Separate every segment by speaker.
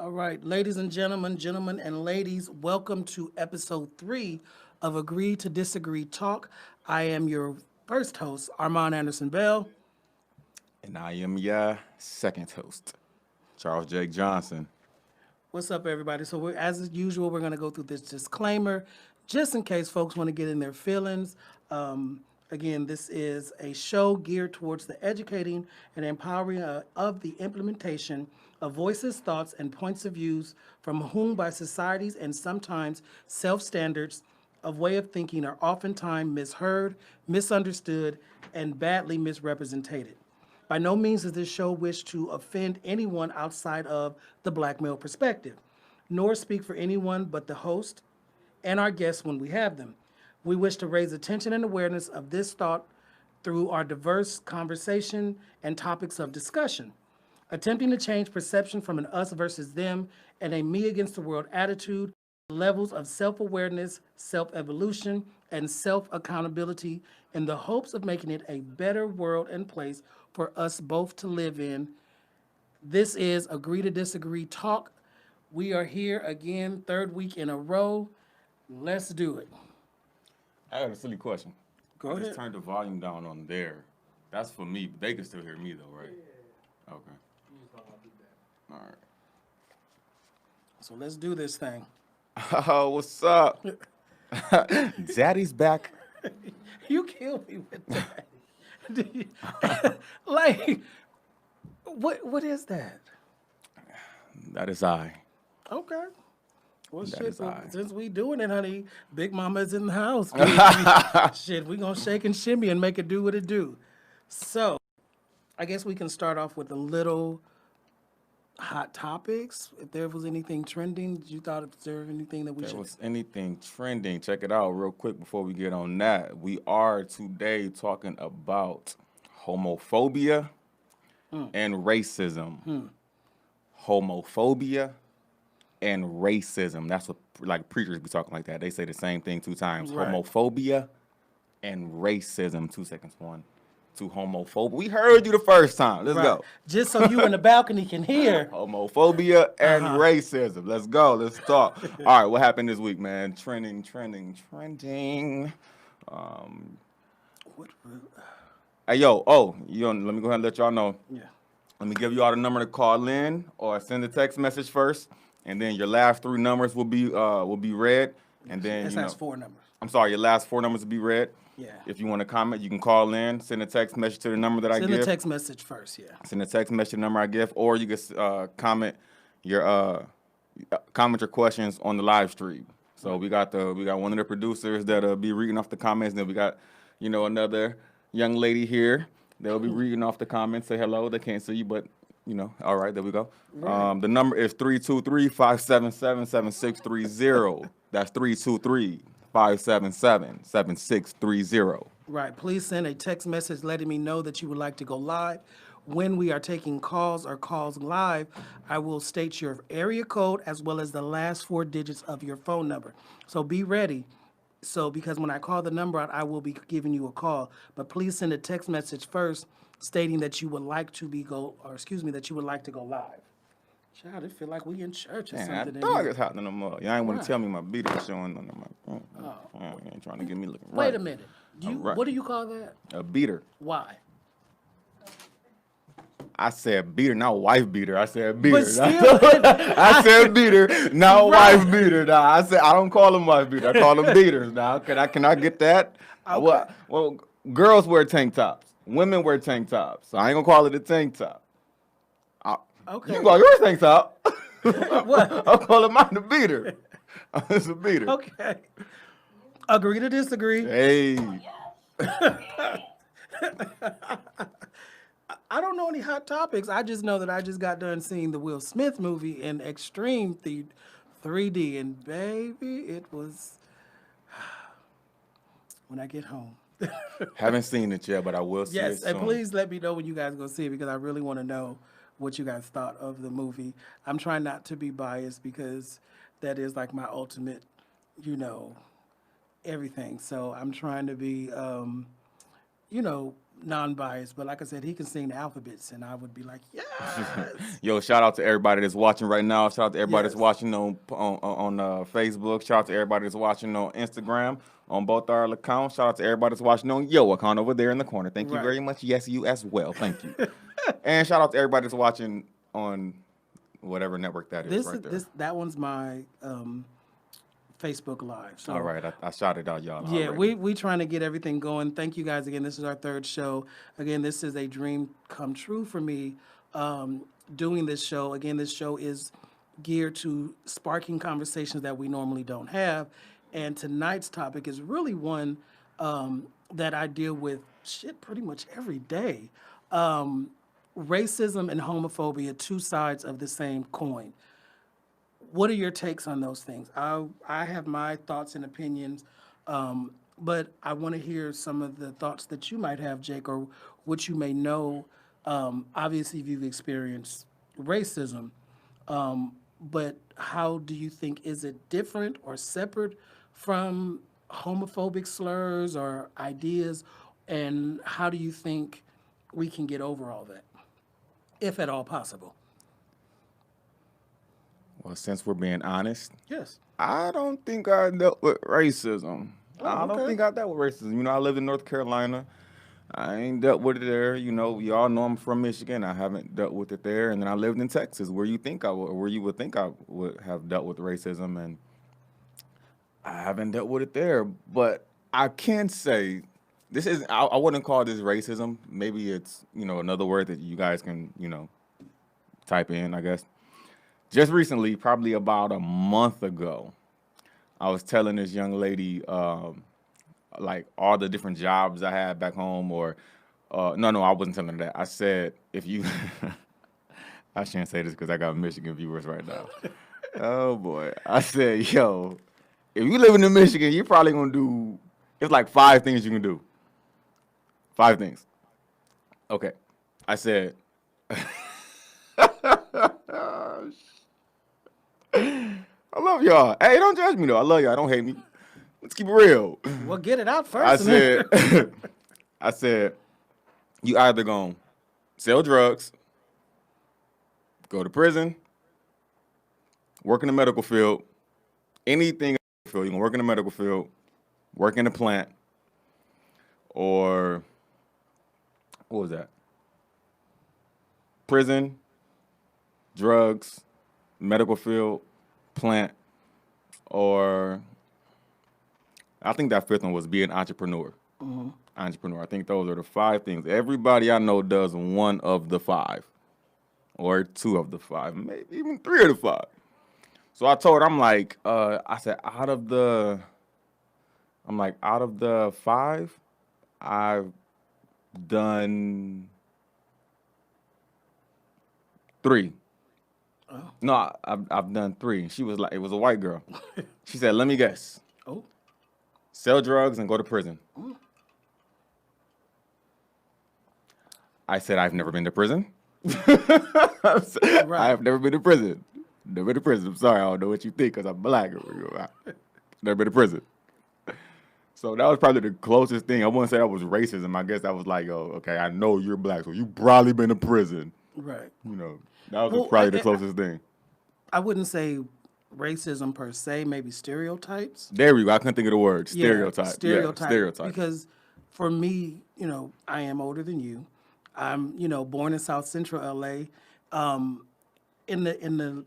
Speaker 1: All right, ladies and gentlemen and ladies, welcome to episode 3 of Agree to Disagree Talk. I am your first host, Armond Anderson Bell.
Speaker 2: And I am your second host, Charles Jake Johnson.
Speaker 1: What's up, everybody? So, as usual, we're going to go through this disclaimer just in case folks want to get in their feelings. Again, this is a show geared towards the educating and empowering of the implementation of voices, thoughts, and points of views from whom by societies and sometimes self-standards of way of thinking are oftentimes misheard, misunderstood, and badly misrepresented. By no means does this show wish to offend anyone outside of the black male perspective, nor speak for anyone but the host and our guests when we have them. We wish to raise attention and awareness of this thought through our diverse conversation and topics of discussion, attempting to change perception from an us versus them and a me against the world attitude, levels of self-awareness, self-evolution, and self-accountability in the hopes of making it a better world and place for us both to live in. This is Agree to Disagree Talk. We are here again, third week in a row. Let's do it.
Speaker 2: I got a silly question.
Speaker 1: Go
Speaker 2: I
Speaker 1: ahead.
Speaker 2: just turned the volume down on there. That's for me, but they can still hear me though, right? Yeah. Okay. All right.
Speaker 1: So let's do this thing.
Speaker 2: Oh, what's up? Daddy's back.
Speaker 1: You kill me with that. Do you- like, what is that?
Speaker 2: That is I.
Speaker 1: Okay. Well,
Speaker 2: That
Speaker 1: shit,
Speaker 2: is I.
Speaker 1: since we doing it, honey, Big Mama's in the house. Shit, we gonna shake and shimmy and make it do what it do. So, I guess we can start off with a little hot topics. If there was anything trending, you thought if there was anything that we
Speaker 2: If
Speaker 1: should...
Speaker 2: there was anything trending, check it out real quick before we get on that. We are today talking about homophobia and racism. Homophobia and racism. That's what like preachers be talking like that. They say the same thing 2 times.
Speaker 1: Right.
Speaker 2: Homophobia and racism. 2 seconds. 1, 2. Homophobia. We heard you the first time. Let's
Speaker 1: Right.
Speaker 2: go.
Speaker 1: Just so you in the balcony can hear.
Speaker 2: Homophobia and racism. Let's go. Let's talk. All right, what happened this week, man? Trending.
Speaker 1: What,
Speaker 2: Hey, yo. Let me go ahead and let y'all know.
Speaker 1: yeah.
Speaker 2: Let me give you all the number to call in or send a text message first, and then your last 3 numbers will be read, and then
Speaker 1: This has 4 numbers.
Speaker 2: I'm sorry, your last 4 numbers will be read.
Speaker 1: Yeah.
Speaker 2: If you want to comment, you can call in, send a text message to the number that I
Speaker 1: Send
Speaker 2: give.
Speaker 1: a text message first, yeah.
Speaker 2: Send a text message to the number I give, or you can comment your questions on the live stream. So we got one of the producers that'll be reading off the comments, and then we got another young lady here. They'll be reading off the comments. Say hello. They can't see you, but all right, there we go.
Speaker 1: Right.
Speaker 2: The number is 323-577-7630. That's 323-577-7630.
Speaker 1: Right. Please send a text message letting me know that you would like to go live. When we are taking calls or calls live, I will state your area code as well as the last 4 digits of your phone number. So be ready. So because when I call the number out, I will be giving you a call. But please send a text message first stating that you would like to that you would like to go live. Child, it feel like we in church or
Speaker 2: Man,
Speaker 1: something.
Speaker 2: that dog is hot in the mud. Y'all ain't want
Speaker 1: Why?
Speaker 2: to tell me my beat is showing on my. You ain't trying to get me looking right.
Speaker 1: Wait a minute.
Speaker 2: Right.
Speaker 1: What do you call that?
Speaker 2: A beater.
Speaker 1: Why?
Speaker 2: I said beater, not wife beater. I said beater.
Speaker 1: But still,
Speaker 2: I said beater, not
Speaker 1: Right.
Speaker 2: wife beater. Nah, I said I don't call them wife beater. I call them beaters. Now, can I get that?
Speaker 1: Okay.
Speaker 2: Well, girls wear tank tops. Women wear tank tops. So I ain't gonna call it a tank top.
Speaker 1: Okay.
Speaker 2: You can call yours tank top.
Speaker 1: What?
Speaker 2: I'll call it mine a beater. It's a beater.
Speaker 1: Okay. Agree to disagree.
Speaker 2: Hey.
Speaker 1: I don't know any hot topics. I just know that I just got done seeing the Will Smith movie in extreme 3D, and baby, it was when I get home.
Speaker 2: Haven't seen it yet, but I will see it
Speaker 1: Yes,
Speaker 2: soon.
Speaker 1: and please let me know when you guys go see it because I really want to know what you guys thought of the movie. I'm trying not to be biased because that is like my ultimate, everything. So I'm trying to be, non-biased, but like I said, he can sing the alphabets, and I would be like, yes,
Speaker 2: Yo, shout out to everybody that's watching right now. Shout out to everybody that's
Speaker 1: yes,
Speaker 2: watching on Facebook. Shout out to everybody that's watching on Instagram on both our accounts. Shout out to everybody that's watching on Yo account over there in the corner. Thank you
Speaker 1: right.
Speaker 2: very much. Yes, you as well. Thank you. And shout out to everybody that's watching on whatever network that is
Speaker 1: This
Speaker 2: right
Speaker 1: is
Speaker 2: there.
Speaker 1: this that one's my Facebook Live.
Speaker 2: All
Speaker 1: So
Speaker 2: right, I shouted out y'all
Speaker 1: yeah,
Speaker 2: already.
Speaker 1: we trying to get everything going. Thank you guys again. This is our third show. Again, this is a dream come true for me. Doing this show again. This show is geared to sparking conversations that we normally don't have, and tonight's topic is really one that I deal with shit pretty much every day. Racism and homophobia, two sides of the same coin. What are your takes on those things? I have my thoughts and opinions, but I want to hear some of the thoughts that you might have, Jake, or what you may know. Obviously, if you've experienced racism, but how do you think, is it different or separate from homophobic slurs or ideas? And how do you think we can get over all that, if at all possible?
Speaker 2: Well, since we're being honest,
Speaker 1: Yes.
Speaker 2: I don't think I dealt with racism.
Speaker 1: Oh,
Speaker 2: I don't
Speaker 1: okay.
Speaker 2: think I dealt with racism. I lived in North Carolina. I ain't dealt with it there. We all know I'm from Michigan. I haven't dealt with it there. And then I lived in Texas, where you would think I would have dealt with racism, and I haven't dealt with it there. But I can say this is I wouldn't call this racism. Maybe it's another word that you guys can type in, I guess. Just recently, probably about a month ago, I was telling this young lady like all the different jobs I had back home, or no, I wasn't telling her that. I said if you, I shouldn't say this because I got Michigan viewers right now. Oh boy, I said, yo, if you living in Michigan, you're probably gonna do. It's like 5 things you can do. 5 things. Okay, I said. I love y'all. Hey, don't judge me though. I love y'all. Don't hate me. Let's keep it real.
Speaker 1: Well, get it out
Speaker 2: I
Speaker 1: first.
Speaker 2: said, I said, you either gonna sell drugs, go to prison, work in the medical field, anything in the field. You can work in the medical field, work in the plant, or what was that? Prison, drugs, medical field, plant, or I think that fifth one was be an entrepreneur. Entrepreneur. I think those are the 5 things. Everybody I know does one of the 5, or 2 of the 5, maybe even 3 of the 5. So I told her, I said, out of the 5, I've done 3. No, I've done 3. She was like, it was a white girl. She said, let me guess.
Speaker 1: Oh,
Speaker 2: Sell drugs and go to prison. I said, I've never been to prison. I have never been to prison. Never been to prison. I'm sorry, I don't know what you think because I'm black. Never been to prison. So that was probably the closest thing. I wouldn't say that was racism. I guess that was like, oh, okay, I know you're black, so you probably been to prison.
Speaker 1: right.
Speaker 2: That was
Speaker 1: Well,
Speaker 2: probably the closest thing.
Speaker 1: I wouldn't say racism per se, maybe stereotypes.
Speaker 2: There we go. I couldn't think of the word.
Speaker 1: Yeah,
Speaker 2: Stereotype.
Speaker 1: stereotype.
Speaker 2: Yeah, stereotype.
Speaker 1: Because for me, I am older than you. I'm, born in South Central LA. In the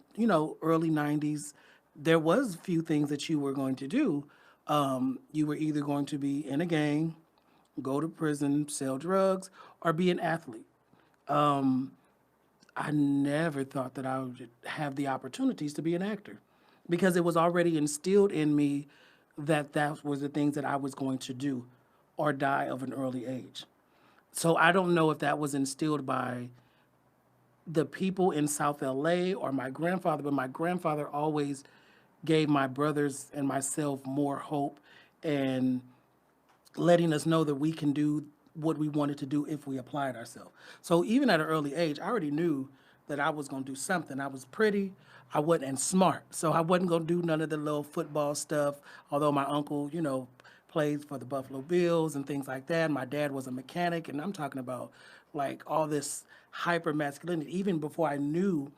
Speaker 1: early '90s, there was a few things that you were going to do. You were either going to be in a gang, go to prison, sell drugs, or be an athlete. I never thought that I would have the opportunities to be an actor because it was already instilled in me that was the things that I was going to do or die of an early age. So I don't know if that was instilled by the people in South LA or my grandfather, but my grandfather always gave my brothers and myself more hope and letting us know that we can do what we wanted to do if we applied ourselves. So even at an early age, I already knew that I was going to do something. I was pretty, I wasn't and smart. So I wasn't going to do none of the little football stuff, although my uncle, played for the Buffalo Bills and things like that. My dad was a mechanic, and I'm talking about like all this hyper masculinity. Even before I knew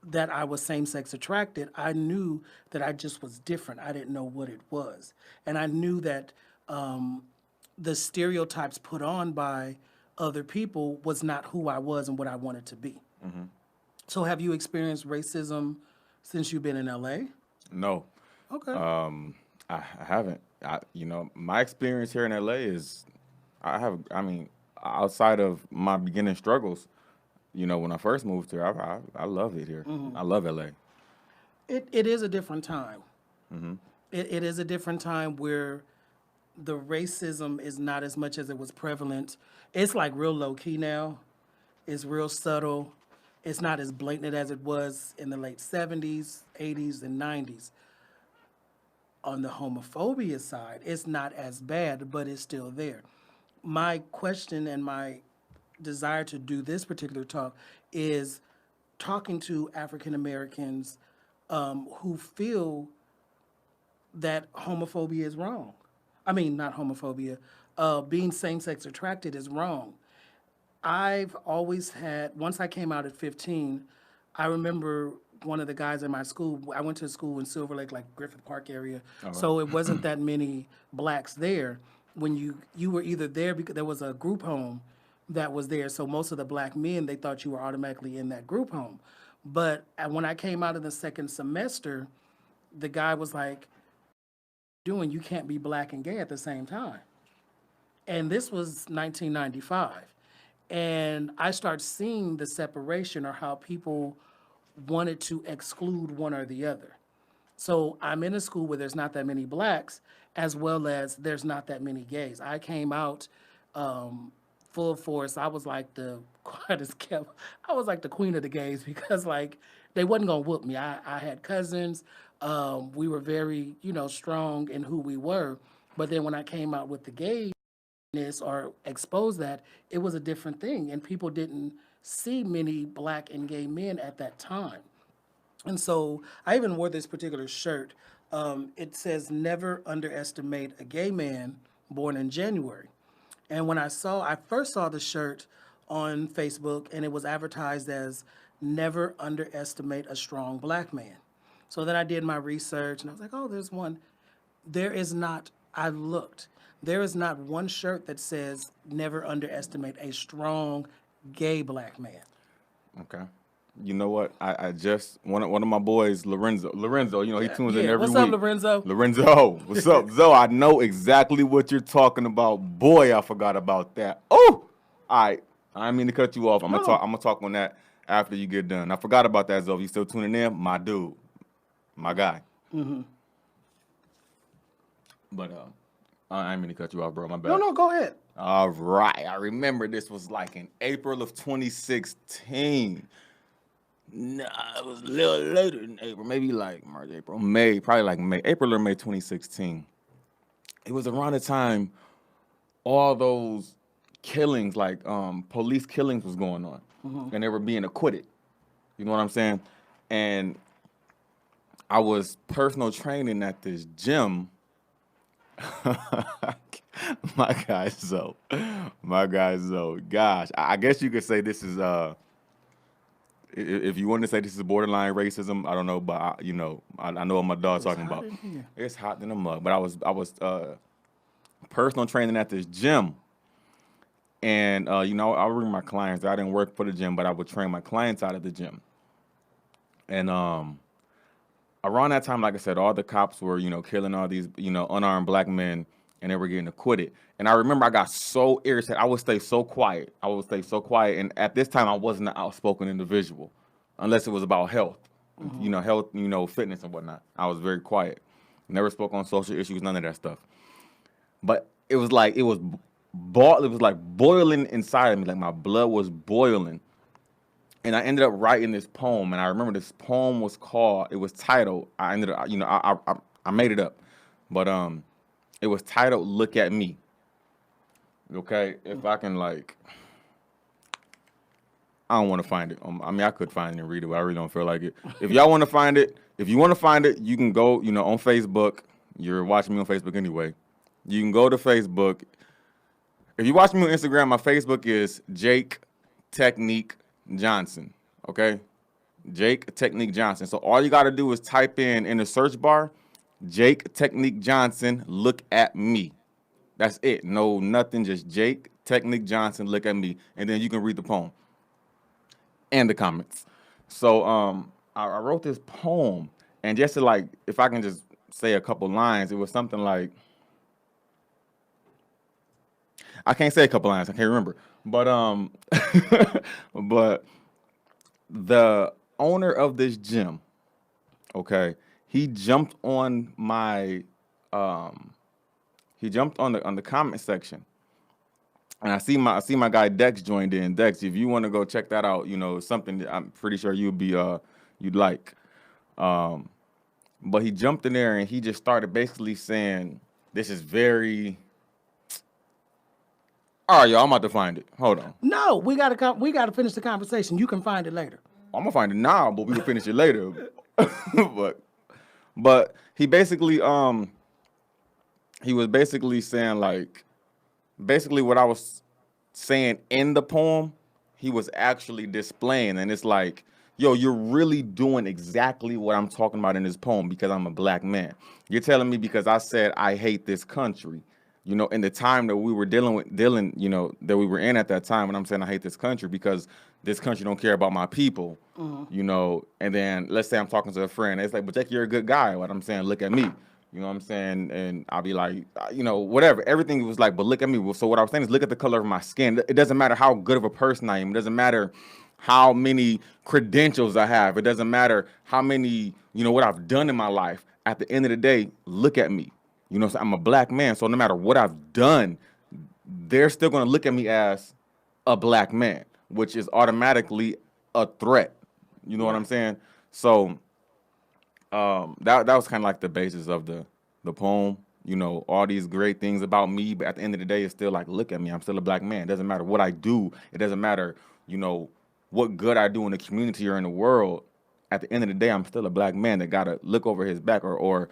Speaker 1: that I was same sex attracted, I knew that I just was different. I didn't know what it was. And I knew that the stereotypes put on by other people was not who I was and what I wanted to be. So, have you experienced racism since you've been in LA?
Speaker 2: No,
Speaker 1: Okay.
Speaker 2: I haven't. My experience here in LA is, I mean, outside of my beginning struggles, when I first moved here, I love it here. I love LA.
Speaker 1: It is a different time. It is a different time where the racism is not as much as it was prevalent. It's like real low key now. It's real subtle. It's not as blatant as it was in the late 70s, 80s, and 90s. On the homophobia side, it's not as bad, but it's still there. My question and my desire to do this particular talk is talking to African Americans who feel that homophobia is wrong. I mean, not homophobia, being same sex attracted is wrong. I've always had, once I came out at 15, I remember one of the guys in my school, I went to a school in Silver Lake, like Griffith Park area, so it wasn't that many blacks there. When you were either there because there was a group home that was there, so most of the black men, they thought you were automatically in that group home. But when I came out in the second semester, the guy was like, doing, you can't be black and gay at the same time. And this was 1995. And I started seeing the separation or how people wanted to exclude one or the other. So I'm in a school where there's not that many blacks, as well as there's not that many gays. I came out full force. I was like the quietest kept. I was like the queen of the gays because like they wasn't gonna whoop me. I had cousins. We were very strong in who we were. But then when I came out with the gayness or exposed that, it was a different thing, and people didn't see many black and gay men at that time. And so I even wore this particular shirt. It says, "Never underestimate a gay man born in January." And when I first saw the shirt on Facebook, and it was advertised as "Never underestimate a strong black man." So then I did my research, and I was like, "Oh, there's one." There is not. I looked. There is not one shirt that says "Never underestimate a strong gay black man."
Speaker 2: Okay. You know what? I just one of my boys, Lorenzo, he tunes in every
Speaker 1: What's
Speaker 2: week.
Speaker 1: up, Lorenzo?
Speaker 2: Lorenzo, what's up, Zo? I know exactly what you're talking about. Boy, I forgot about that. Oh, all right. I didn't mean to cut you off. I'm gonna talk on that after you get done. I forgot about that, Zo. If you still tuning in, my dude, my guy. But I didn't mean to cut you off, bro. My bad.
Speaker 1: No, go ahead.
Speaker 2: All right. I remember this was like in April of 2016. Nah, it was a little later than April. Maybe like March, April, May. Probably like May, April or May 2016. It was around the time all those killings, like police killings was going on. And they were being acquitted. You know what I'm saying? And I was personal training at this gym. My guy Zoe. Gosh, I guess you could say this is if you want to say this is borderline racism, I don't know, but I know what my dog's talking about. It's hot in the mug. But I was personal training at this gym, and I would bring my clients. I didn't work for the gym, but I would train my clients out of the gym. And around that time, like I said, all the cops were killing all these unarmed black men, and they were getting acquitted. And I remember I got so irritated. I would stay so quiet. And at this time, I wasn't an outspoken individual, unless it was about health, health, fitness and whatnot. I was very quiet. Never spoke on social issues, none of that stuff. But it was like boiling inside of me, like my blood was boiling. And I ended up writing this poem, and I remember this poem was titled. I ended up, I made it up, but it was titled "Look at Me." Okay, if I can I don't want to find it. I could find it and read it, but I really don't feel like it. If y'all want to find it, you can go, on Facebook. You're watching me on Facebook anyway. You can go to Facebook. If you watch me on Instagram, my Facebook is Jake Technique Johnson. Okay, Jake Technique Johnson. So all you got to do is type in the search bar, Jake Technique Johnson. Look at me. That's it. No, nothing. Just Jake Technique Johnson. Look at me, and then you can read the poem and the comments. So I wrote this poem, and just to like, if I can just say a couple lines, it was something like, I can't say a couple lines. I can't remember. But but the owner of this gym, okay, he jumped on my he jumped on the comment section. And I see my guy Dex joined in. Dex, if you want to go check that out, you know, something that I'm pretty sure you'd like. Um but he jumped in there and he just started basically saying, this is very, all right, y'all, I'm about to find it. Hold on.
Speaker 1: No, we gotta finish the conversation. You can find it later.
Speaker 2: I'm gonna find it now, but we can finish it later. but but he was basically saying like basically what I was saying in the poem, he was actually displaying, and it's like, yo, you're really doing exactly what I'm talking about in this poem because I'm a black man. You're telling me because I said I hate this country. You know, in the time that we were dealing, you know, that we were in at that time, and I'm saying I hate this country because this country don't care about my people, you know. And then let's say I'm talking to a friend, it's like, but Jake, you're a good guy. What I'm saying, look at me. You know what I'm saying? And I'll be like, you know, whatever. Everything was like, but look at me. Well, so what I was saying is look at the color of my skin. It doesn't matter how good of a person I am. It doesn't matter how many credentials I have. It doesn't matter how many, you know, what I've done in my life. At the end of the day, look at me. You know, so I'm a black man. So no matter what I've done, they're still going to look at me as a black man, which is automatically a threat. You know what I'm saying? So that was kind of like the basis of the poem. You know, all these great things about me, but at the end of the day, it's still like, look at me. I'm still a black man. It doesn't matter what I do. It doesn't matter, you know, what good I do in the community or in the world. At the end of the day, I'm still a black man that gotta look over his back, or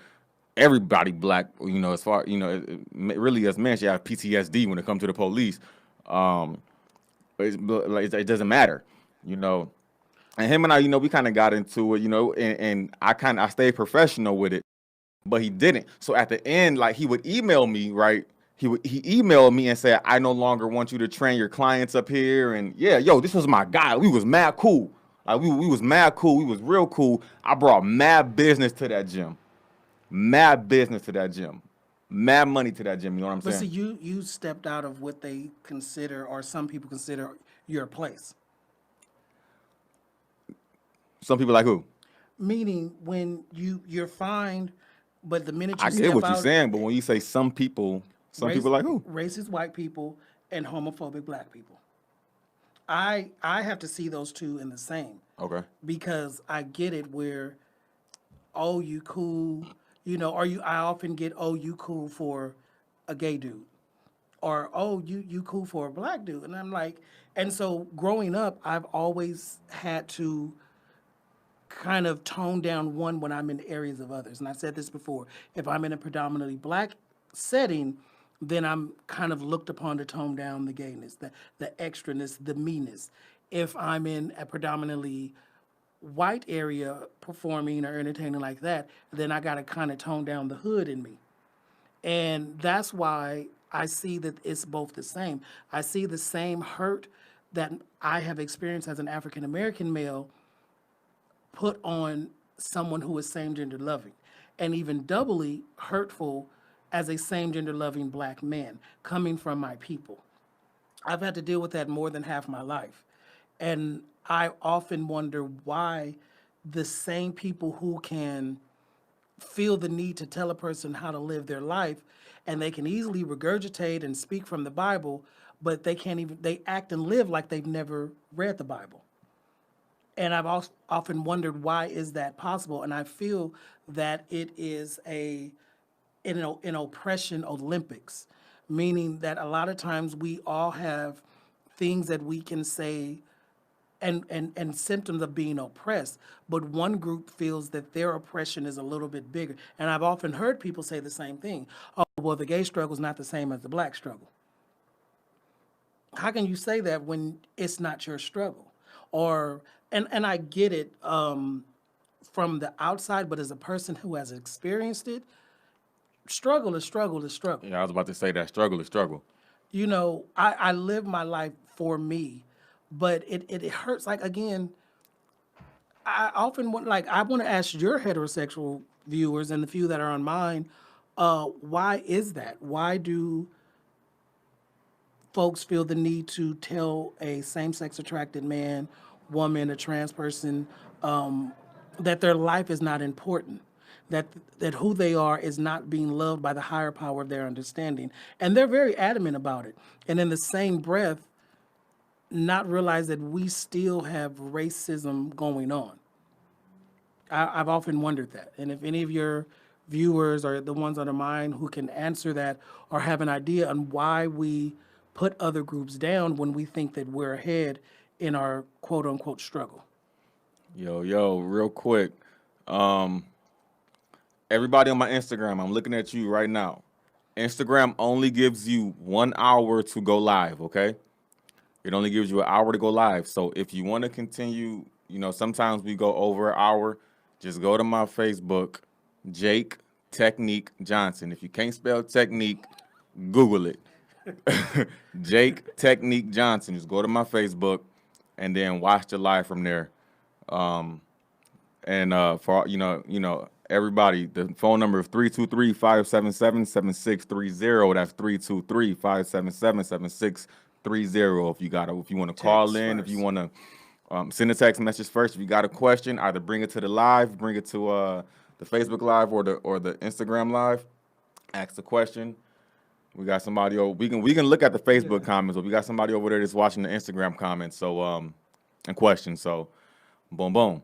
Speaker 2: everybody black. You know, as far, you know, really as men should have PTSD when it comes to the police. It doesn't matter, you know. And him and I, you know, we kind of got into it, you know, and I stayed professional with it, but he didn't. So at the end, like he would email me, right? He emailed me and said, I no longer want you to train your clients up here. And yeah, yo, this was my guy. We was mad cool. Like we was mad cool. We was real cool. I brought mad business to that gym. Mad business to that gym. Mad money to that gym. You know what I'm
Speaker 1: But
Speaker 2: saying?
Speaker 1: see, you stepped out of what they consider, or some people consider, your place.
Speaker 2: Some people like who?
Speaker 1: Meaning, when you're fine, but the minute you
Speaker 2: I get
Speaker 1: step
Speaker 2: what you're
Speaker 1: out,
Speaker 2: saying, but when you say some
Speaker 1: race,
Speaker 2: people like who?
Speaker 1: racist white people and homophobic black people. I have to see those two in the same,
Speaker 2: Okay.
Speaker 1: because I get it where, oh, you cool, you know, or you I often get, oh, you cool for a gay dude, or oh, you cool for a black dude. And I'm like, and so growing up, I've always had to kind of tone down one when I'm in areas of others. And I said this before, if I'm in a predominantly black setting, then I'm kind of looked upon to tone down the gayness, the extraness, the meanness. If I'm in a predominantly white area performing or entertaining like that, then I got to kind of tone down the hood in me. And that's why I see that it's both the same. I see the same hurt that I have experienced as an African American male put on someone who is same gender loving, and even doubly hurtful as a same gender loving black man coming from my people. I've had to deal with that more than half my life. And I often wonder why the same people who can feel the need to tell a person how to live their life, and they can easily regurgitate and speak from the Bible, but they can't even, they act and live like they've never read the Bible. And I've also often wondered, why is that possible? And I feel that it is an oppression Olympics, meaning that a lot of times we all have things that we can say and symptoms of being oppressed, but one group feels that their oppression is a little bit bigger. And I've often heard people say the same thing. Oh, well, the gay struggle is not the same as the black struggle. How can you say that when it's not your struggle? Or and I get it from the outside, but as a person who has experienced it, struggle is struggle is struggle.
Speaker 2: Yeah, I was about to say that struggle is struggle.
Speaker 1: You know, I live my life for me, but it hurts. Like, again, I often want, like, I want to ask your heterosexual viewers and the few that are on mine, why is that? Why do folks feel the need to tell a same-sex attracted man, woman, a trans person, that their life is not important, that who they are is not being loved by the higher power of their understanding, and they're very adamant about it. And in the same breath, not realize that we still have racism going on. I've often wondered that. And if any of your viewers or the ones on the mind who can answer that or have an idea on why we put other groups down when we think that we're ahead in our quote unquote struggle.
Speaker 2: Yo, real quick. Everybody on my Instagram, I'm looking at you right now. Instagram only gives you 1 hour to go live, okay? It only gives you an hour to go live. So if you want to continue, sometimes we go over an hour. Just go to my Facebook, Jake Technique Johnson. If you can't spell technique, Google it. Jake Technique Johnson. Just go to my Facebook and then watch the live from there. For everybody, the phone number is 323-577-7630. That's 323-577-7630. If you want to call in, if you want to send a text message first. If you got a question, either bring it to the live, bring it to the Facebook live or the Instagram live. Ask the question. We got somebody over. We can look at the Facebook comments, but we got somebody over there that's watching the Instagram comments. So and questions. So boom, boom.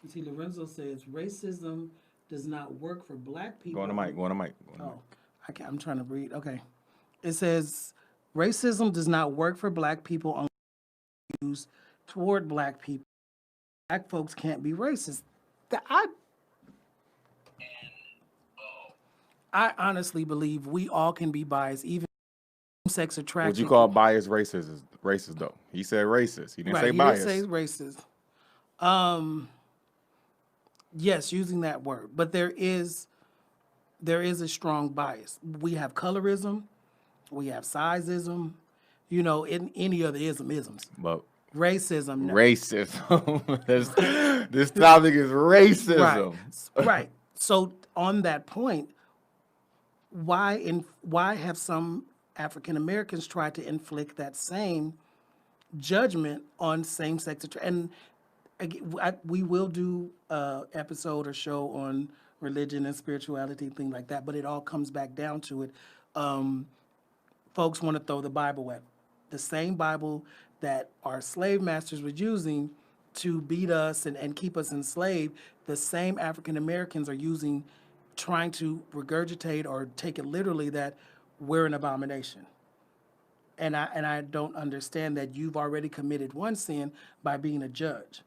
Speaker 1: You see, Lorenzo says racism does not work for black people.
Speaker 2: Go on the mic.
Speaker 1: I'm trying to read. Okay. It says racism does not work for black people on views toward black people. Black folks can't be racist. I honestly believe we all can be biased, even sex attraction.
Speaker 2: Would you call bias racist? Racist though. He said racist. He didn't say bias.
Speaker 1: He didn't say racist. Yes, using that word, but there is a strong bias. We have colorism, we have sizeism, in any other isms.
Speaker 2: But
Speaker 1: racism. No.
Speaker 2: Racism. this topic is racism.
Speaker 1: Right. So on that point, why have some African Americans tried to inflict that same judgment on same-sex attraction? And we will do an episode or show on religion and spirituality, things like that, but it all comes back down to it. Folks want to throw the Bible at the same Bible that our slave masters were using to beat us and keep us enslaved. The same African Americans are using, trying to regurgitate or take it literally that we're an abomination. And I don't understand that you've already committed one sin by being a judge.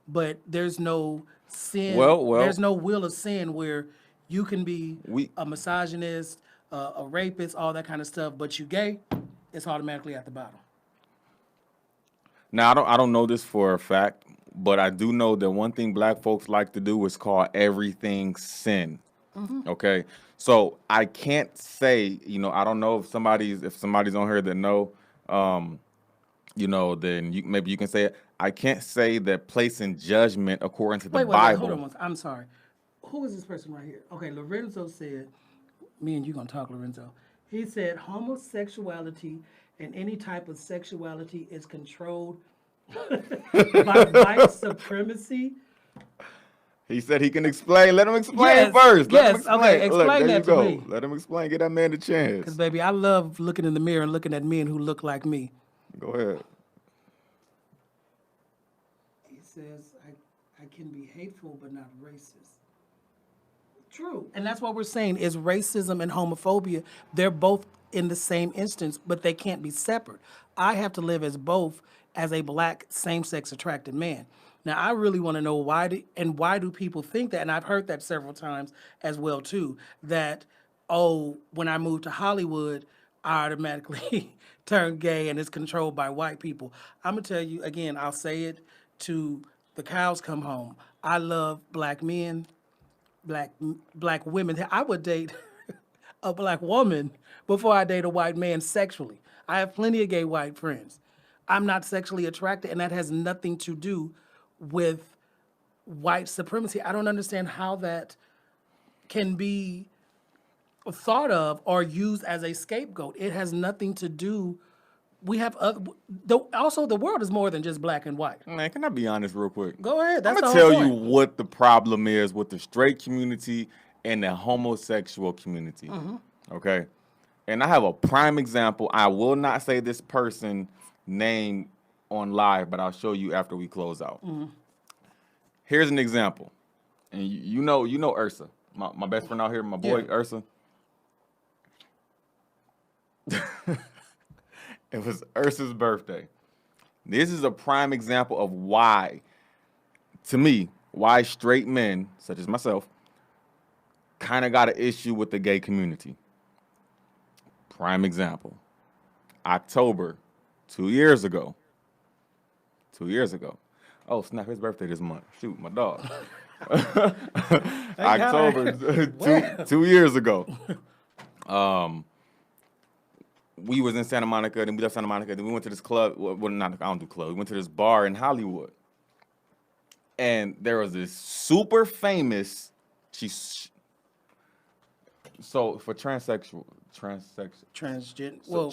Speaker 1: But there's no sin. There's no will of sin where you can be a misogynist, a rapist, all that kind of stuff. But you gay, it's automatically at the bottom.
Speaker 2: Now I don't know this for a fact, but I do know that one thing black folks like to do is call everything sin. Mm-hmm. Okay, so I can't say, I don't know if somebody's on here that know, then maybe you can say it. I can't say that placing judgment according to the Bible.
Speaker 1: Hold on. I'm sorry. Who is this person right here? Okay, Lorenzo said, me and you gonna talk, Lorenzo. He said homosexuality and any type of sexuality is controlled by white supremacy.
Speaker 2: He said he can explain. Let him explain first. Let him explain.
Speaker 1: Okay, explain that to me.
Speaker 2: Let him explain. Get that man the chance.
Speaker 1: Because, baby, I love looking in the mirror and looking at men who look like me.
Speaker 2: Go ahead.
Speaker 1: He says, I can be hateful but not racist. True. And that's what we're saying is racism and homophobia, they're both in the same instance, but they can't be separate. I have to live as both as a black same-sex attracted man. Now, I really want to know why do people think that? And I've heard that several times as well too. That when I moved to Hollywood, I automatically turned gay and it's controlled by white people. I'm gonna tell you again. I'll say it to the cows come home. I love black men, black women. I would date a black woman before I date a white man sexually. I have plenty of gay white friends. I'm not sexually attracted, and that has nothing to do with white supremacy. I don't understand how that can be thought of or used as a scapegoat. It has nothing to do. We have also the world is more than just black and white.
Speaker 2: Man, can I be honest real quick?
Speaker 1: Go ahead.
Speaker 2: I'm
Speaker 1: That's
Speaker 2: gonna
Speaker 1: the whole
Speaker 2: tell you
Speaker 1: point.
Speaker 2: what the problem is with the straight community and the homosexual community.
Speaker 1: Mm-hmm.
Speaker 2: Okay, and I have a prime example. I will not say this person name on live, but I'll show you after we close out.
Speaker 1: Mm-hmm.
Speaker 2: Here's an example, and you know Ursa, my best friend out here, my boy
Speaker 1: Yeah.
Speaker 2: Ursa. It was Ursa's birthday. This is a prime example of why, to me, why straight men, such as myself, kind of got an issue with the gay community. Prime example. October, 2 years ago. 2 years ago. Oh, snap, his birthday this month. Shoot, my dog. October, 2 years ago. We was in Santa Monica, then we left Santa Monica, then we went to this club. Well, not, I don't do clubs. We went to this bar in Hollywood. And there was this super famous, so for transgender.
Speaker 1: Well,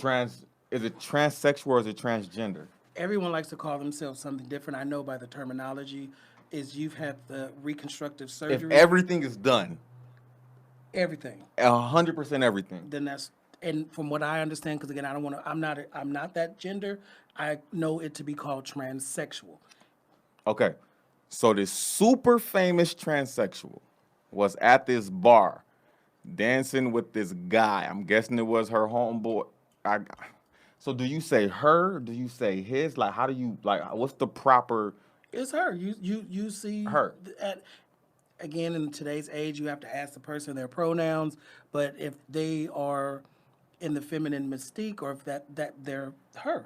Speaker 2: Is it transsexual or is it transgender?
Speaker 1: everyone likes to call themselves something different. I know by the terminology is you've had the reconstructive
Speaker 2: If
Speaker 1: surgery,
Speaker 2: everything is done,
Speaker 1: everything.
Speaker 2: 100% everything.
Speaker 1: Then that's, and from what I understand, because again, I don't want to. I'm not that gender. I know it to be called transsexual.
Speaker 2: Okay, so this super famous transsexual was at this bar dancing with this guy. I'm guessing it was her homeboy. So do you say her? Do you say his? Like, how do you, like, what's the proper?
Speaker 1: It's her. You see
Speaker 2: Her.
Speaker 1: Again, in today's age, you have to ask the person their pronouns. But if they are in the feminine mystique, or if that they're her.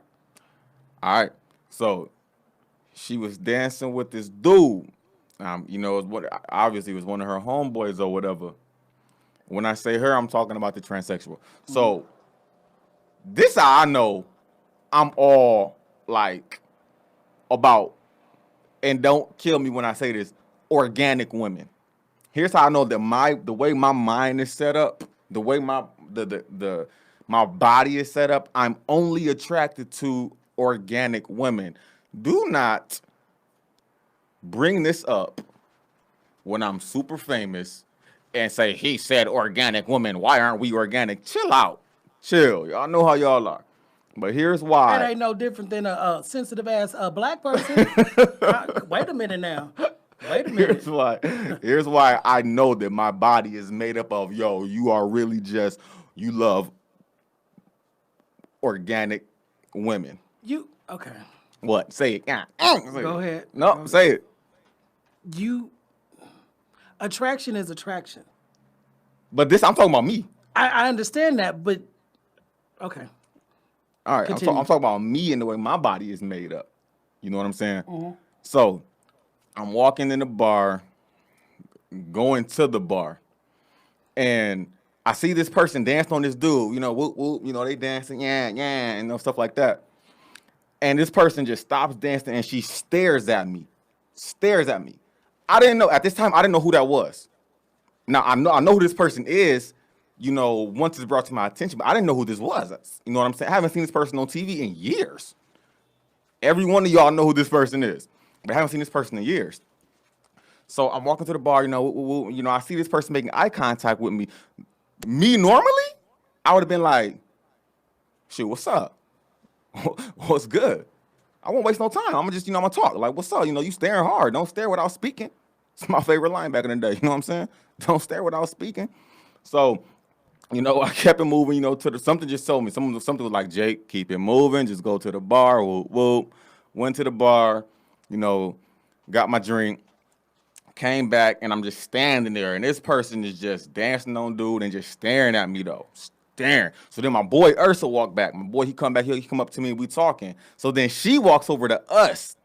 Speaker 2: All right, so she was dancing with this dude. You know, obviously it was one of her homeboys or whatever. When I say her, I'm talking about the transsexual. So this how I know I'm all like about, and don't kill me when I say this, organic women. Here's how I know that the way my mind is set up, the way my body is set up, I'm only attracted to organic women. Do not bring this up when I'm super famous and say, he said organic women. Why aren't we organic? Chill out. Chill. Y'all know how y'all are. But here's why.
Speaker 1: That ain't no different than a sensitive ass black person. Wait a minute now. Wait a minute.
Speaker 2: Here's why I know that my body is made up of, you are really just, you love organic women.
Speaker 1: Okay.
Speaker 2: What? Say it.
Speaker 1: Go ahead.
Speaker 2: No, say it.
Speaker 1: Attraction is attraction.
Speaker 2: But I'm talking about me.
Speaker 1: I understand that, but okay.
Speaker 2: All right, I'm talking about me and the way my body is made up. You know what I'm saying?
Speaker 1: Mm-hmm.
Speaker 2: So I'm walking in the bar, going to the bar, and I see this person dancing on this dude. Whoop, whoop, they dancing, and stuff like that. And this person just stops dancing and she stares at me. I didn't know at this time. I didn't know who that was. Now I know who this person is. Once it's brought to my attention, but I didn't know who this was. You know what I'm saying? I haven't seen this person on TV in years. Every one of y'all know who this person is, but I haven't seen this person in years. So I'm walking to the bar, I see this person making eye contact with me. Me normally, I would have been like, shoot, what's up? What's good? I won't waste no time. I'm gonna just, I'm gonna talk. Like, what's up? You staring hard. Don't stare without speaking. It's my favorite line back in the day. You know what I'm saying? Don't stare without speaking. So, I kept it moving, something just told me. Something was like, Jake, keep it moving. Just go to the bar. Whoop, whoop. Went to the bar, you know, got my drink, came back, and I'm just standing there, and this person is just dancing on dude and just staring at me though. Staring. So then my boy Ursa walked back. My boy, he come back here, he come up to me, and we talking. So then she walks over to us.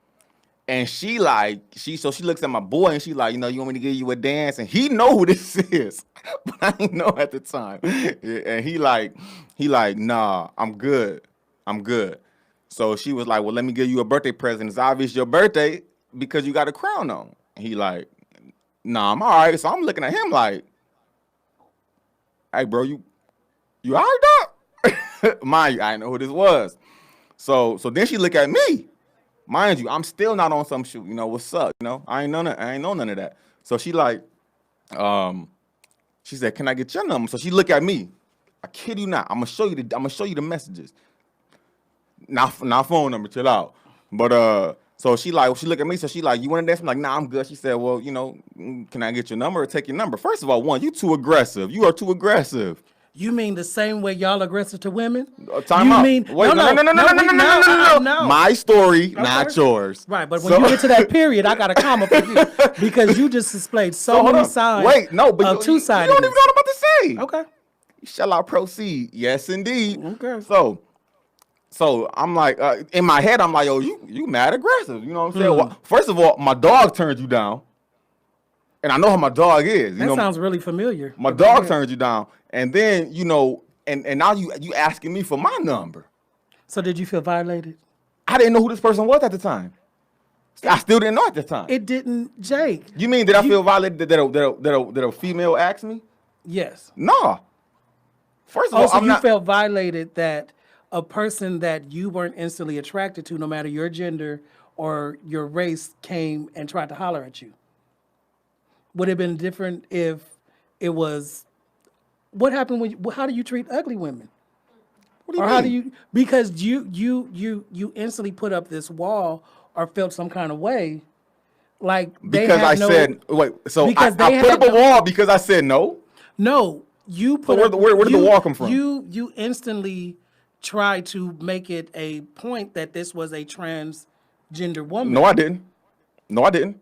Speaker 2: And she looks at my boy and she like, you know, you want me to give you a dance? And he know who this is, but I didn't know at the time. And he like, nah, I'm good. So she was like, well, let me give you a birthday present. It's obvious your birthday because you got a crown on. And he like, nah, I'm all right. So I'm looking at him like, hey, bro, you all right, dog? Mind you, I didn't know who this was. So then she look at me. Mind you, I'm still not on some shoot. You know, what's up? You know, I ain't know none of that. So she like, she said, can I get your number? So she look at me. I kid you not. I'm gonna show you the messages. Not phone number, chill out. But so she look at me, so she like, you wanna dance? I'm like, nah, I'm good. She said, well, you know, can I get your number or take your number? First of all, one, you too aggressive. You are too aggressive.
Speaker 1: You mean the same way y'all aggressive to women?
Speaker 2: Time
Speaker 1: you
Speaker 2: out.
Speaker 1: Mean,
Speaker 2: Wait, no. My story, not yours.
Speaker 1: Right, but when you get to that period, I got a comma for you because you just displayed so many signs.
Speaker 2: Wait, no, but
Speaker 1: of two-sided.
Speaker 2: You don't even know what I'm about to say.
Speaker 1: Okay.
Speaker 2: Shall I proceed? Yes, indeed.
Speaker 1: Okay.
Speaker 2: So I'm like, in my head, I'm like, yo, you mad aggressive. You know what I'm saying? Well, first of all, my dog turned you down. And I know how my dog is.
Speaker 1: That sounds really familiar.
Speaker 2: My dog turned you down. And then, you know, and now you asking me for my number.
Speaker 1: So did you feel violated?
Speaker 2: I didn't know who this person was at the time. I still didn't know at the time.
Speaker 1: It didn't, Jake.
Speaker 2: You mean I feel violated that a female asked me?
Speaker 1: Yes.
Speaker 2: No. First of all,
Speaker 1: so you felt violated that a person that you weren't instantly attracted to, no matter your gender or your race, came and tried to holler at you. Would it have been different if it was? What happened when? How do you treat ugly women?
Speaker 2: What do you
Speaker 1: or
Speaker 2: mean?
Speaker 1: how do you? Because you instantly put up this wall or felt some kind of way, like they
Speaker 2: because
Speaker 1: had
Speaker 2: I said wait. So I put up a wall because I said no.
Speaker 1: No, you put.
Speaker 2: So where did the wall come from?
Speaker 1: You instantly tried to make it a point that this was a transgender woman.
Speaker 2: No, I didn't.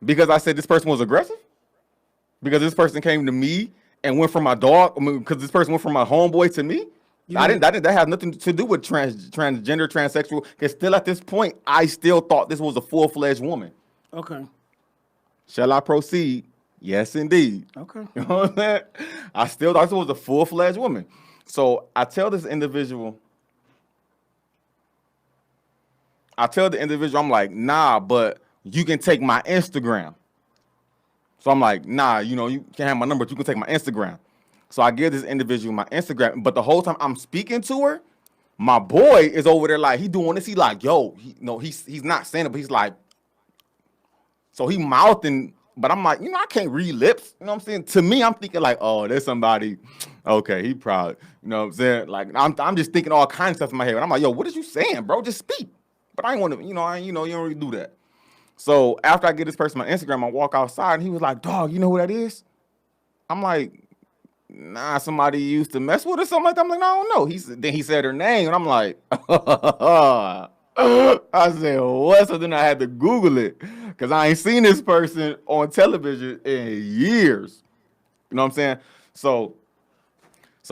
Speaker 2: Because I said this person was aggressive? Because this person came to me and went from my dog? Because this person went from my homeboy to me? That has nothing to do with transgender, transsexual. Because still at this point, I still thought this was a full-fledged woman.
Speaker 1: Okay.
Speaker 2: Shall I proceed? Yes, indeed.
Speaker 1: Okay.
Speaker 2: You know what I'm saying? I still thought this was a full-fledged woman. So I tell the individual, I'm like, nah, but you can take my Instagram. So I'm like, nah, you know, you can't have my number, but you can take my Instagram. So I give this individual my Instagram, but the whole time I'm speaking to her, my boy is over there like, he doing this, he like, yo, he's not saying it, but he's like, so he mouthing, but I'm like, you know, I can't read lips, you know what I'm saying? To me, I'm thinking like, oh, there's somebody, okay, he probably, you know what I'm saying? Like, I'm just thinking all kinds of stuff in my head, and I'm like, yo, what is you saying, bro? Just speak. But I ain't want to, you know, you don't really do that. So after I get this person on Instagram, I walk outside and he was like, dog, you know who that is? I'm like, nah, somebody you used to mess with or something like that. I'm like, no, I don't know. Then he said her name and I'm like, I said, what? So then I had to Google it because I ain't seen this person on television in years. You know what I'm saying? So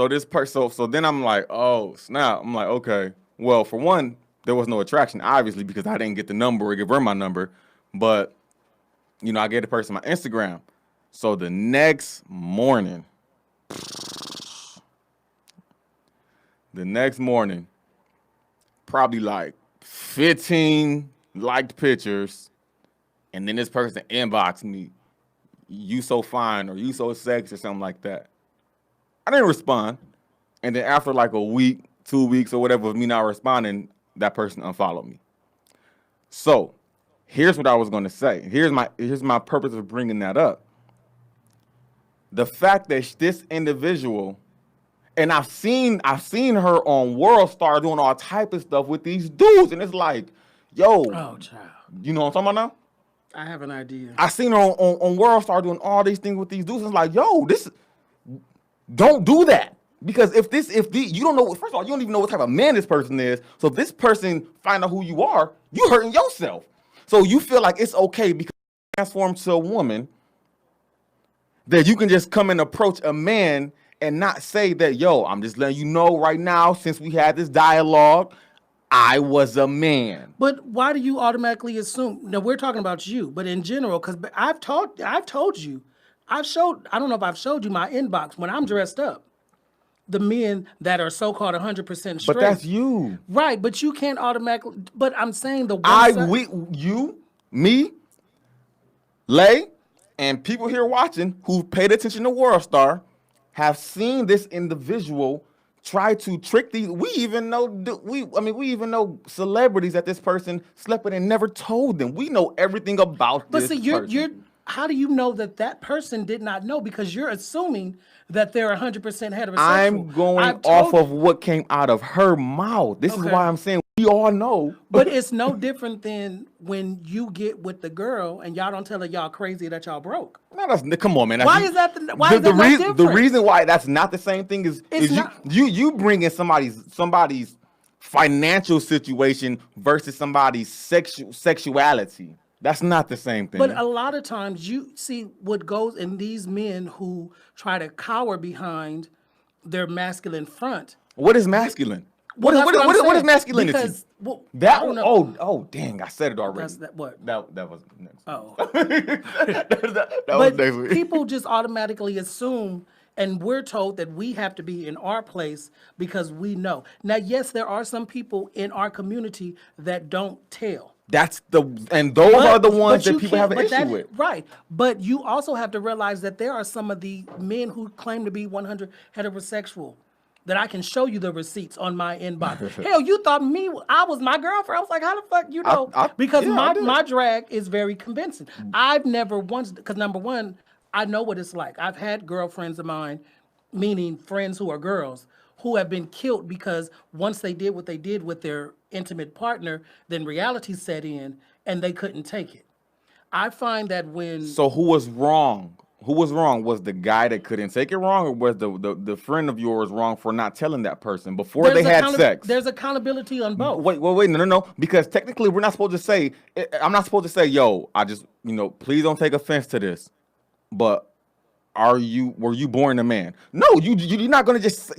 Speaker 2: this person, so then I'm like, oh, snap. I'm like, okay. Well, for one, there was no attraction, obviously, because I didn't get the number or give her my number. But, you know, I gave the person my Instagram. So the next morning, probably like 15 liked pictures. And then this person inboxed me, you so fine or you so sexy or something like that. I didn't respond. And then after like a week, 2 weeks or whatever of me not responding, that person unfollowed me. So here's what I was going to say. Here's my purpose of bringing that up. The fact that this individual, and I've seen her on World Star doing all type of stuff with these dudes, and it's like, yo,
Speaker 1: oh, child,
Speaker 2: you know what I'm talking about now?
Speaker 1: I have an idea.
Speaker 2: I seen her on World Star doing all these things with these dudes. It's like, yo, don't do that. Because you don't know, first of all, you don't even know what type of man this person is. So if this person find out who you are, you hurting yourself. So you feel like it's okay because you transform to a woman that you can just come and approach a man and not say that, yo, I'm just letting you know right now, since we had this dialogue, I was a man.
Speaker 1: But why do you automatically assume? Now we're talking about you, but in general, because I've told you, I don't know if I've showed you my inbox when I'm dressed up. The men that are so-called 100% straight.
Speaker 2: But that's you.
Speaker 1: Right, but you can't automatically, but I'm saying the one
Speaker 2: me, Lay, and people here watching who paid attention to World Star have seen this individual try to trick these. We even know celebrities that this person slept with and never told them. We know everything about this person.
Speaker 1: But see, how do you know that person did not know? Because you're assuming that they're 100% heterosexual.
Speaker 2: I'm going off of what came out of her mouth. This is why I'm saying we all know.
Speaker 1: But it's no different than when you get with the girl and y'all don't tell her y'all crazy that y'all broke.
Speaker 2: No, come on, man.
Speaker 1: Why is that different?
Speaker 2: The reason why that's not the same thing is you bring in somebody's financial situation versus somebody's sexuality. That's not the same thing.
Speaker 1: But a lot of times you see what goes in these men who try to cower behind their masculine front.
Speaker 2: What is masculine? What is masculinity? Because, dang, I said it already.
Speaker 1: That
Speaker 2: was next.
Speaker 1: Oh.
Speaker 2: that was next week.
Speaker 1: People just automatically assume, and we're told that we have to be in our place because we know. Now, yes, there are some people in our community that don't tell.
Speaker 2: Those are the ones that people have an issue with.
Speaker 1: Right. But you also have to realize that there are some of the men who claim to be 100 heterosexual that I can show you the receipts on my inbox. Hell, you thought I was my girlfriend. I was like, how the fuck you know? Because my drag is very convincing. I've never once, because number one, I know what it's like. I've had girlfriends of mine, meaning friends who are girls, who have been killed because once they did what they did with their intimate partner, then reality set in and they couldn't take it. I find that
Speaker 2: So who was wrong? Who was wrong? Was the guy that couldn't take it wrong, or was the friend of yours wrong for not telling that person before they had sex?
Speaker 1: There's accountability on both.
Speaker 2: Wait, no. Because technically we're not supposed to say, I'm not supposed to say, yo, I just, please don't take offense to this, but were you born a man? No, you're not gonna just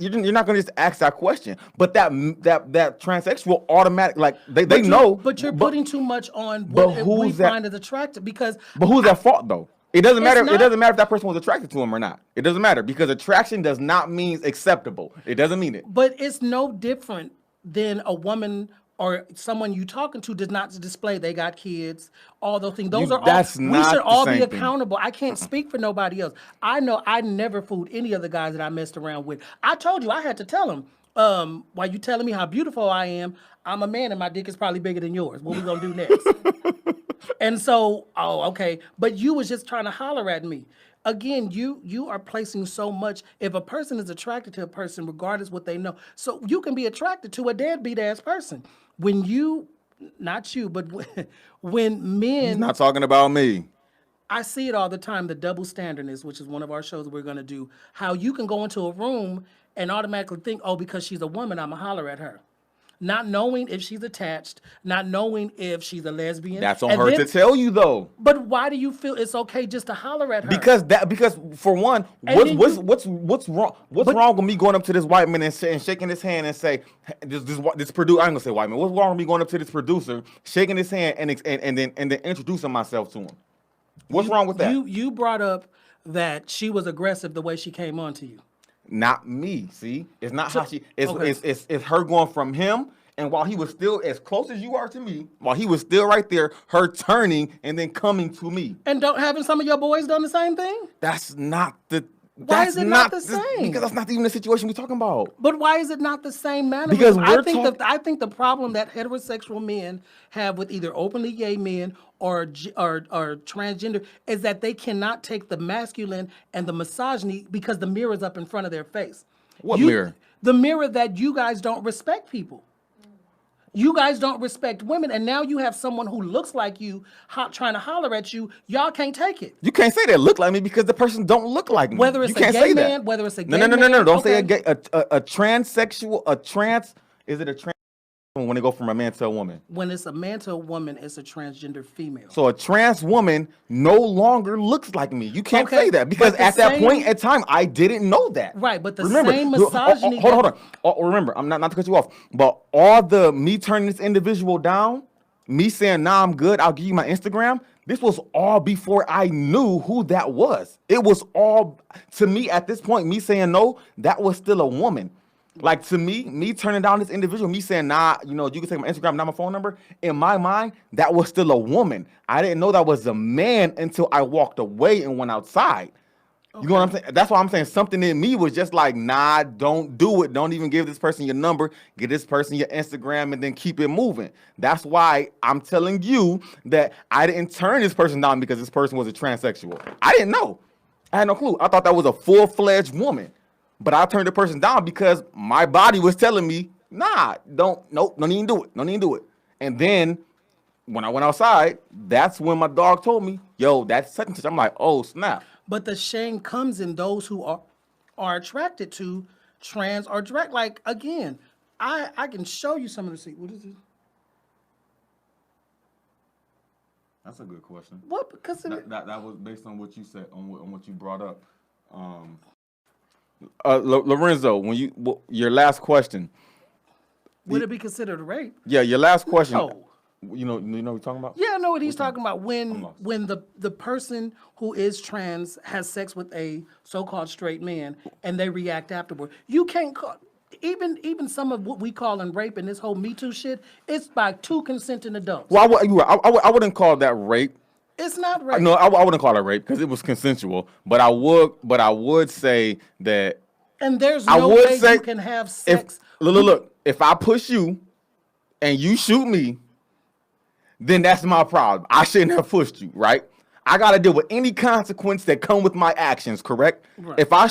Speaker 2: ask that question. But that transsexual automatic, like they know.
Speaker 1: But you're putting too much on what we find as attractive because.
Speaker 2: But who's at fault though? It doesn't matter. It doesn't matter if that person was attracted to him or not. It doesn't matter because attraction does not mean acceptable. It doesn't mean it.
Speaker 1: But it's no different than a woman or someone you talking to does not display they got kids, all those things. We should all be accountable. I can't speak for nobody else. I know I never fooled any of the guys that I messed around with. I told you I had to tell them, while you telling me how beautiful I am, I'm a man and my dick is probably bigger than yours. What we gonna do next? And so, okay. But you was just trying to holler at me. Again, you are placing so much. If a person is attracted to a person, regardless what they know, so you can be attracted to a deadbeat ass person. When not you, but when men.
Speaker 2: He's not talking about me.
Speaker 1: I see it all the time. The double standardness, which is one of our shows we're going to do. How you can go into a room and automatically think, because she's a woman, I'm going to holler at her. Not knowing if she's attached, not knowing if she's a lesbian.
Speaker 2: That's on her to tell you though.
Speaker 1: But why do you feel it's okay just to holler at her?
Speaker 2: Because for one, what's wrong? What's wrong with me going up to this white man and shaking his hand and say this producer? I ain't gonna say white man. What's wrong with me going up to this producer, shaking his hand and then introducing myself to him? What's wrong with that?
Speaker 1: You brought up that she was aggressive the way she came on to you.
Speaker 2: Not me. See, it's not how she. It's her going from him, and while he was still as close as you are to me, while he was still right there, her turning and then coming to me.
Speaker 1: And having some of your boys done the same thing?
Speaker 2: That's not the.
Speaker 1: Why is it not the same?
Speaker 2: Because that's not even the situation we're talking about.
Speaker 1: But why is it not the same manner?
Speaker 2: Because
Speaker 1: I think the problem that heterosexual men have with either openly gay men or transgender is that they cannot take the masculine and the misogyny because the mirror's up in front of their face.
Speaker 2: What mirror?
Speaker 1: The mirror that you guys don't respect people. You guys don't respect women, and now you have someone who looks like you trying to holler at you. Y'all can't take it.
Speaker 2: You can't say they look like me because the person don't look like me.
Speaker 1: Whether it's
Speaker 2: you
Speaker 1: a
Speaker 2: can't
Speaker 1: gay
Speaker 2: say
Speaker 1: man,
Speaker 2: that.
Speaker 1: whether it's a
Speaker 2: No,
Speaker 1: gay
Speaker 2: no, no, no, no.
Speaker 1: man,
Speaker 2: Don't say a
Speaker 1: okay.
Speaker 2: gay, a transsexual, is it a trans when they go from a man to a woman?
Speaker 1: When it's a man to a woman, it's a transgender female.
Speaker 2: So a trans woman no longer looks like me. You can't
Speaker 1: Okay,
Speaker 2: say that because
Speaker 1: but the
Speaker 2: at that
Speaker 1: same-
Speaker 2: point in time, I didn't know that.
Speaker 1: Right, but the
Speaker 2: remember,
Speaker 1: same misogyny
Speaker 2: Hold
Speaker 1: that-
Speaker 2: on. Remember, I'm not to cut you off, but all the me turning this individual down, me saying, nah, I'm good, I'll give you my Instagram. This was all before I knew who that was. It was all, to me at this point, me saying no, that was still a woman. Like to me turning down this individual, me saying, nah, you can take my Instagram, not my phone number. In my mind, that was still a woman. I didn't know that was a man until I walked away and went outside. You know what I'm saying? That's why I'm saying something in me was just like, nah, don't do it. Don't even give this person your number. Give this person your Instagram and then keep it moving. That's why I'm telling you that I didn't turn this person down because this person was a transsexual. I didn't know. I had no clue. I thought that was a full-fledged woman. But I turned the person down because my body was telling me, nah, don't even do it. Don't even do it. And then when I went outside, that's when my dog told me, yo, that's such and such. I'm like, oh, snap.
Speaker 1: But the shame comes in those who are attracted to trans or direct. Like again, I can show you some of the. What is it?
Speaker 2: That's a good question.
Speaker 1: What? Because
Speaker 2: That was based on what you said, on what you brought up. Lorenzo, your last question.
Speaker 1: would it be considered rape?
Speaker 2: Yeah, your last question.
Speaker 1: No.
Speaker 2: You know what you're talking about?
Speaker 1: Yeah, I know what he's talking about. When
Speaker 2: lost.
Speaker 1: the person who is trans has sex with a so-called straight man and they react afterward, you can't call even some of what we call in rape and this whole Me Too shit. It's by two consenting adults.
Speaker 2: Well, I wouldn't call that rape.
Speaker 1: It's not rape.
Speaker 2: No, I wouldn't call it rape because it was consensual. But I would say that.
Speaker 1: And there's
Speaker 2: I
Speaker 1: no
Speaker 2: would
Speaker 1: way
Speaker 2: say
Speaker 1: you can have sex.
Speaker 2: Look, if I push you and you shoot me, then that's my problem. I shouldn't have pushed you, right? I got to deal with any consequence that come with my actions, correct?
Speaker 1: Right.
Speaker 2: If I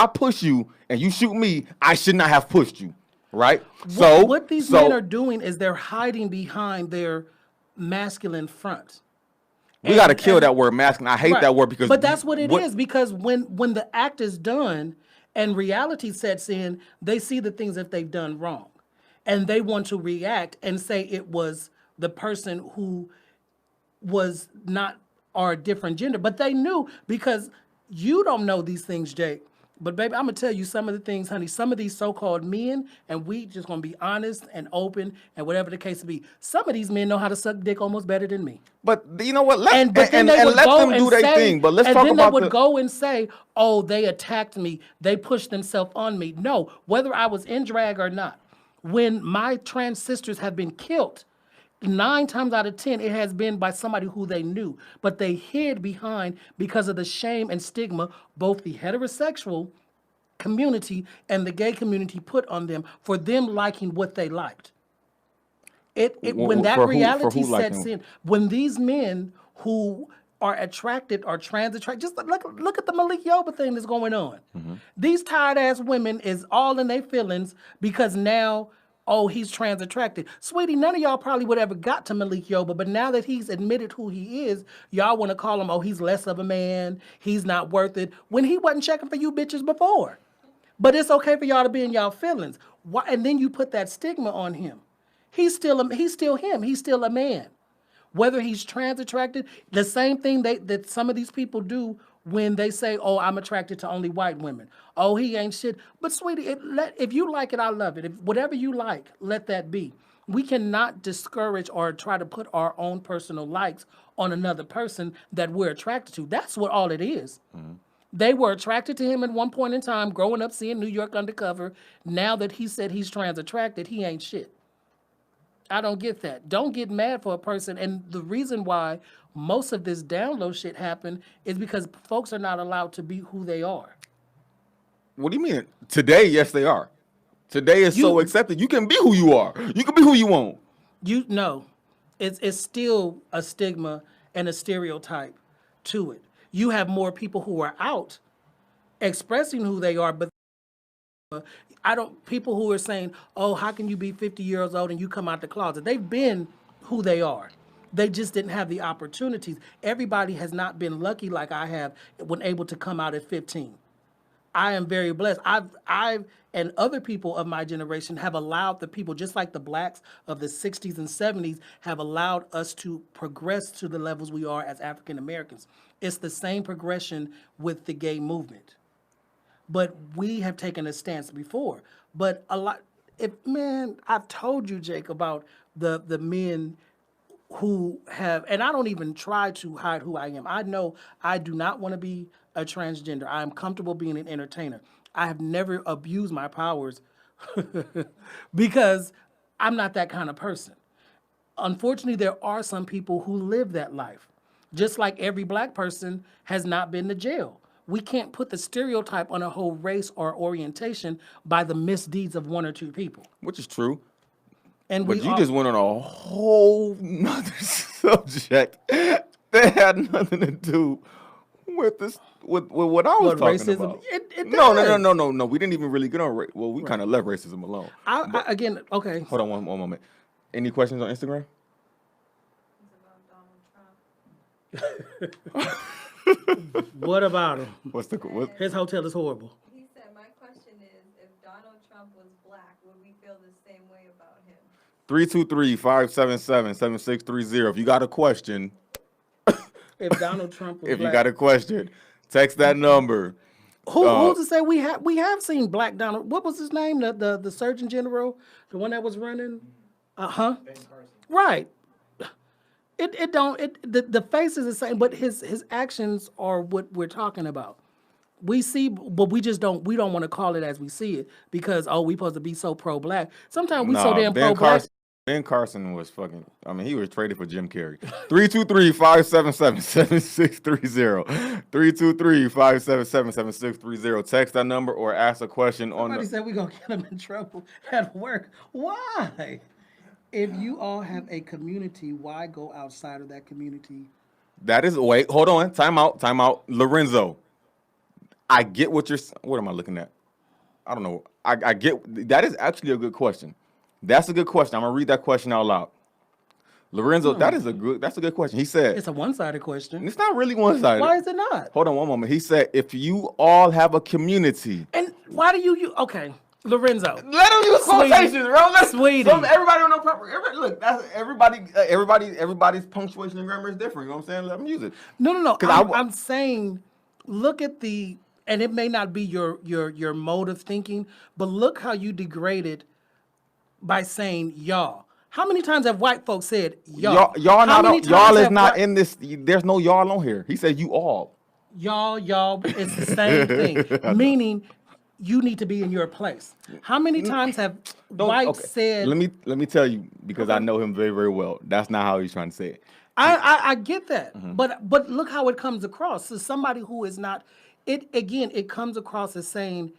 Speaker 2: push you and you shoot me, I should not have pushed you, right?
Speaker 1: What these men are doing is they're hiding behind their masculine front.
Speaker 2: We got to kill that word masculine. I hate that word because.
Speaker 1: But that's what it is, because when the act is done and reality sets in, they see the things that they've done wrong. And they want to react and say it was the person who was not or a different gender. But they knew, because you don't know these things, Jake. But baby, I'm gonna tell you some of the things, honey. Some of these so-called men, and we just gonna be honest and open and whatever the case may be. Some of these men know how to suck dick almost better than me.
Speaker 2: But you know what?
Speaker 1: But then they would
Speaker 2: let
Speaker 1: go
Speaker 2: them
Speaker 1: and
Speaker 2: do their
Speaker 1: say,
Speaker 2: thing. But let's
Speaker 1: and
Speaker 2: talk
Speaker 1: then
Speaker 2: about
Speaker 1: they would go and say, "Oh, they attacked me. They pushed themselves on me." No, whether I was in drag or not, when my trans sisters have been killed, 9 times out of 10, it has been by somebody who they knew, but they hid behind because of the shame and stigma both the heterosexual community and the gay community put on them for them liking what they liked. When that reality sets in, when these men who are attracted or trans attracted, just look at the Malik Yoba thing that's going on.
Speaker 2: Mm-hmm.
Speaker 1: These tired ass women is all in their feelings because now, oh, he's trans attracted. Sweetie, none of y'all probably would ever got to Malik Yoba, but now that he's admitted who he is, y'all want to call him, oh, he's less of a man, he's not worth it, when he wasn't checking for you bitches before. But it's okay for y'all to be in y'all feelings. Why? And then you put that stigma on him. He's still him. He's still a man. Whether he's trans attracted, the same thing that some of these people do when they say, "Oh, I'm attracted to only white women." Oh, he ain't shit. But sweetie, if you like it, I love it. If whatever you like, let that be. We cannot discourage or try to put our own personal likes on another person that we're attracted to. That's what all it is. Mm-hmm. They were attracted to him at one point in time, growing up, seeing New York Undercover. Now that he said he's trans attracted, he ain't shit. I don't get that. Don't get mad for a person. And the reason why most of this download shit happened is because folks are not allowed to be who they are.
Speaker 2: What do you mean? Today, yes, they are. Today is so accepted. You can be who you are. You can be who you want.
Speaker 1: It's still a stigma and a stereotype to it. You have more people who are out expressing who they are, but People who are saying, oh, how can you be 50 years old and you come out the closet? They've been who they are. They just didn't have the opportunities. Everybody has not been lucky like I have when able to come out at 15. I am very blessed. I've and other people of my generation have allowed the people, just like the blacks of the 60s and 70s, have allowed us to progress to the levels we are as African Americans. It's the same progression with the gay movement. But we have taken a stance before. But I've told you, Jake, about the men who have, and I don't even try to hide who I am. I know I do not want to be a transgender. I am comfortable being an entertainer. I have never abused my powers because I'm not that kind of person. Unfortunately, there are some people who live that life. Just like every black person has not been to jail. We can't put the stereotype on a whole race or orientation by the misdeeds of one or two people.
Speaker 2: Which is true.
Speaker 1: And
Speaker 2: But you just went on a whole nother subject that had nothing to do with this, with what I was talking
Speaker 1: racism,
Speaker 2: about.
Speaker 1: It
Speaker 2: No. We didn't even really get on. Well, we kind of left racism alone.
Speaker 1: Okay.
Speaker 2: Hold on one moment. Any questions on Instagram?
Speaker 1: What about him?
Speaker 2: What?
Speaker 1: His hotel is horrible.
Speaker 3: He said, my question is, if Donald Trump was black, would we feel the same way about him?
Speaker 2: 323-577-7630. If you got a question,
Speaker 1: If Donald Trump was
Speaker 2: if
Speaker 1: black.
Speaker 2: you got a question, text that number.
Speaker 1: Who's to say we have seen black Donald? What was his name? The Surgeon General, the one that was running. Ben Carson. Right. The face is the same, but his actions are what we're talking about. We see, but we don't want to call it as we see it because we supposed to be so pro-black. Sometimes we so damn pro-black.
Speaker 2: Ben Carson was fucking, he was traded for Jim Carrey. 323-577-7630. 323-577-7630. Text that number or ask a question
Speaker 1: Somebody said we're going to get him in trouble at work. Why? If you all have a community, why go outside of that community?
Speaker 2: Wait, hold on. Time out. Lorenzo, I get what am I looking at? I don't know. I get, that is actually a good question. That's a good question. I'm gonna read that question out loud. Lorenzo, that's a good question. He said
Speaker 1: it's a one-sided question.
Speaker 2: It's not really one-sided.
Speaker 1: Why is it not?
Speaker 2: Hold on one moment. He said if you all have a community.
Speaker 1: And why do you okay, Lorenzo?
Speaker 2: Let him use quotations, bro.
Speaker 1: Sweetie.
Speaker 2: Everybody don't know proper. Look, that's everybody's punctuation and grammar is different. You know what I'm saying? Let them use it.
Speaker 1: No. I'm saying, look at and it may not be your mode of thinking, but look how you degraded by saying y'all. How many times have white folks said y'all?
Speaker 2: Y'all is not in this. There's no y'all on here. He said you all.
Speaker 1: Y'all. It's the same thing. Meaning, you need to be in your place. How many times have whites said?
Speaker 2: Let me tell you because I know him very, very well. That's not how he's trying to say it.
Speaker 1: I get that, but look how it comes across. So somebody who is not it comes across as saying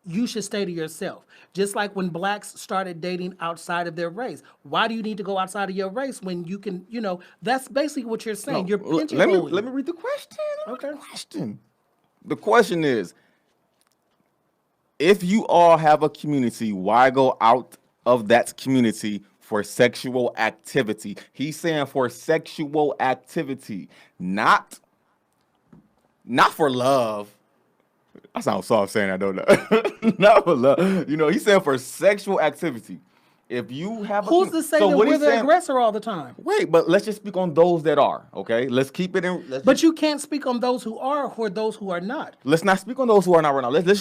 Speaker 1: you should stay to yourself. Just like when blacks started dating outside of their race. Why do you need to go outside of your race when you can, that's basically what you're saying. You're pigeonholing.
Speaker 2: Let me read the question.
Speaker 1: Okay.
Speaker 2: The question is, if you all have a community, why go out of that community for sexual activity? He's saying for sexual activity, not for love. I sound soft saying that, don't I? Not for love. He's saying for sexual activity. If you have
Speaker 1: who's to say that we're the aggressor all the time?
Speaker 2: Wait, but let's just speak on those that are, okay? Let's keep it in.
Speaker 1: But you can't speak on those who are or those who are not.
Speaker 2: Let's not speak on those who are not right now. Let's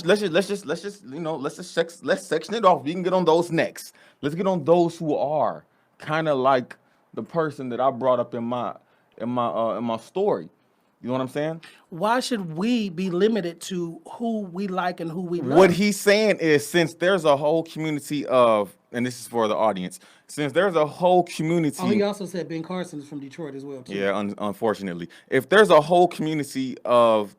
Speaker 2: section it off. We can get on those next. Let's get on those who are kind of like the person that I brought up in my story. You know what I'm saying?
Speaker 1: Why should we be limited to who we like and who we love?
Speaker 2: What he's saying is, since there's a whole community of, and this is for the audience, since there's a whole community.
Speaker 1: Oh, he also said Ben Carson is from Detroit as well, too.
Speaker 2: Yeah, unfortunately. If there's a whole community of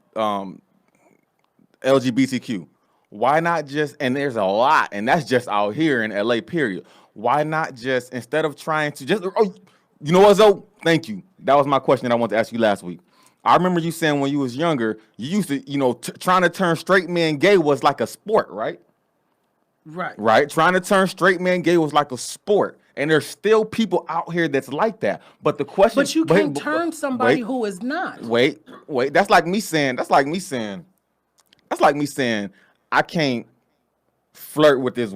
Speaker 2: LGBTQ, why not just, and there's a lot, and that's just out here in LA, period. Why not just, instead of trying to just, you know what, Zoe? Thank you. That was my question that I wanted to ask you last week. I remember you saying when you was younger, you used to, trying to turn straight men gay was like a sport, right?
Speaker 1: Right.
Speaker 2: Right? Trying to turn straight man gay was like a sport. And there's still people out here that's like that. But the question
Speaker 1: But you can't turn somebody
Speaker 2: wait,
Speaker 1: who is not.
Speaker 2: wait. That's like me saying I can't flirt with this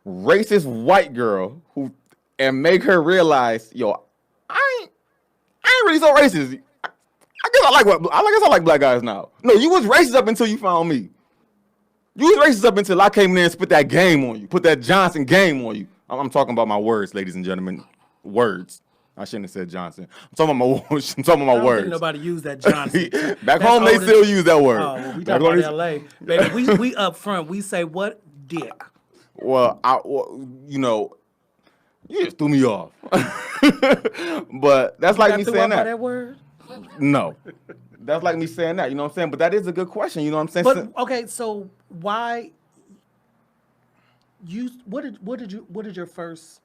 Speaker 2: racist white girl who and make her realize, yo, I ain't really so racist. I guess I like black guys now. No, you was racist up until you found me. You was racist up until I came in there and spit that game on you, put that Johnson game on you. I'm talking about my words, ladies and gentlemen. Words. I shouldn't have said Johnson. I'm talking about my
Speaker 1: I don't
Speaker 2: words.
Speaker 1: think nobody used that Johnson.
Speaker 2: Back
Speaker 1: That's
Speaker 2: home, they
Speaker 1: older.
Speaker 2: still use that word.
Speaker 1: Oh, well, we
Speaker 2: Back
Speaker 1: talking
Speaker 2: home,
Speaker 1: about L.A. Baby, we up front. We say what dick.
Speaker 2: Well, you know, you just threw me off. But that's like
Speaker 1: Got
Speaker 2: me
Speaker 1: threw
Speaker 2: saying
Speaker 1: off by
Speaker 2: that.
Speaker 1: that word?
Speaker 2: No. That's like me saying that. You know what I'm saying? But that is a good question. You know what I'm saying?
Speaker 1: But okay, so why what did your first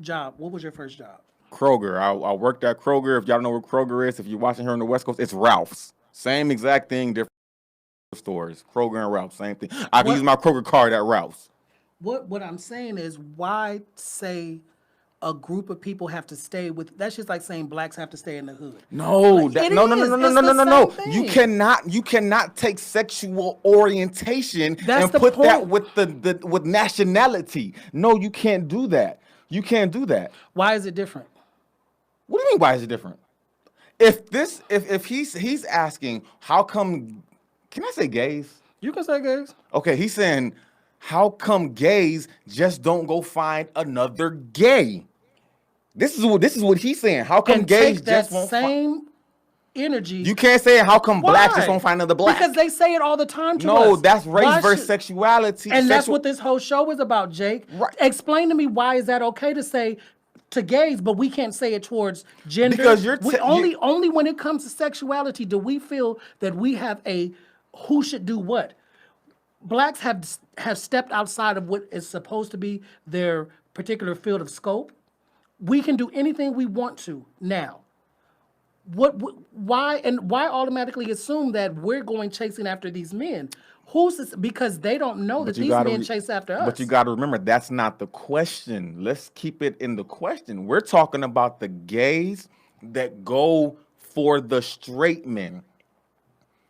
Speaker 1: job? What was your first job?
Speaker 2: Kroger. I worked at Kroger. If y'all know where Kroger is, if you're watching here on the West Coast, it's Ralph's. Same exact thing, different stores. Kroger and Ralph's, same thing. I can use my Kroger card at Ralph's.
Speaker 1: What I'm saying is, why say a group of people have to stay with? That's just like saying blacks have to stay in the hood.
Speaker 2: No,
Speaker 1: Like,
Speaker 2: that,
Speaker 1: it
Speaker 2: no.
Speaker 1: is. It's the same
Speaker 2: You
Speaker 1: thing.
Speaker 2: you cannot take sexual orientation
Speaker 1: That's
Speaker 2: and
Speaker 1: the
Speaker 2: put that
Speaker 1: point.
Speaker 2: with with nationality. No, you can't do that. You can't do that.
Speaker 1: Why is it different?
Speaker 2: What do you mean? Why is it different? If he's asking how come? Can I say gays?
Speaker 1: You can say gays.
Speaker 2: Okay, he's saying how come gays just don't go find another gay? This is what he's saying. How come
Speaker 1: And
Speaker 2: gays
Speaker 1: take that
Speaker 2: just won't
Speaker 1: same energy.
Speaker 2: You can't say how come blacks just
Speaker 1: Why?
Speaker 2: won't find another black.
Speaker 1: Because they say it all the time to us.
Speaker 2: No, that's race
Speaker 1: Why
Speaker 2: versus
Speaker 1: should-
Speaker 2: sexuality.
Speaker 1: And that's what this whole show is about, Jake.
Speaker 2: Right.
Speaker 1: Explain to me, why is that okay to say to gays, but we can't say it towards gender?
Speaker 2: Because you're
Speaker 1: only when it comes to sexuality do we feel that we have a who should do what. Blacks have stepped outside of what is supposed to be their particular field of scope. We can do anything we want to now. Why automatically assume that we're going chasing after these men? Who's this? Because they don't know that these men chase after us.
Speaker 2: But you got to remember, that's not the question. Let's keep it in the question. We're talking about the gays that go for the straight men.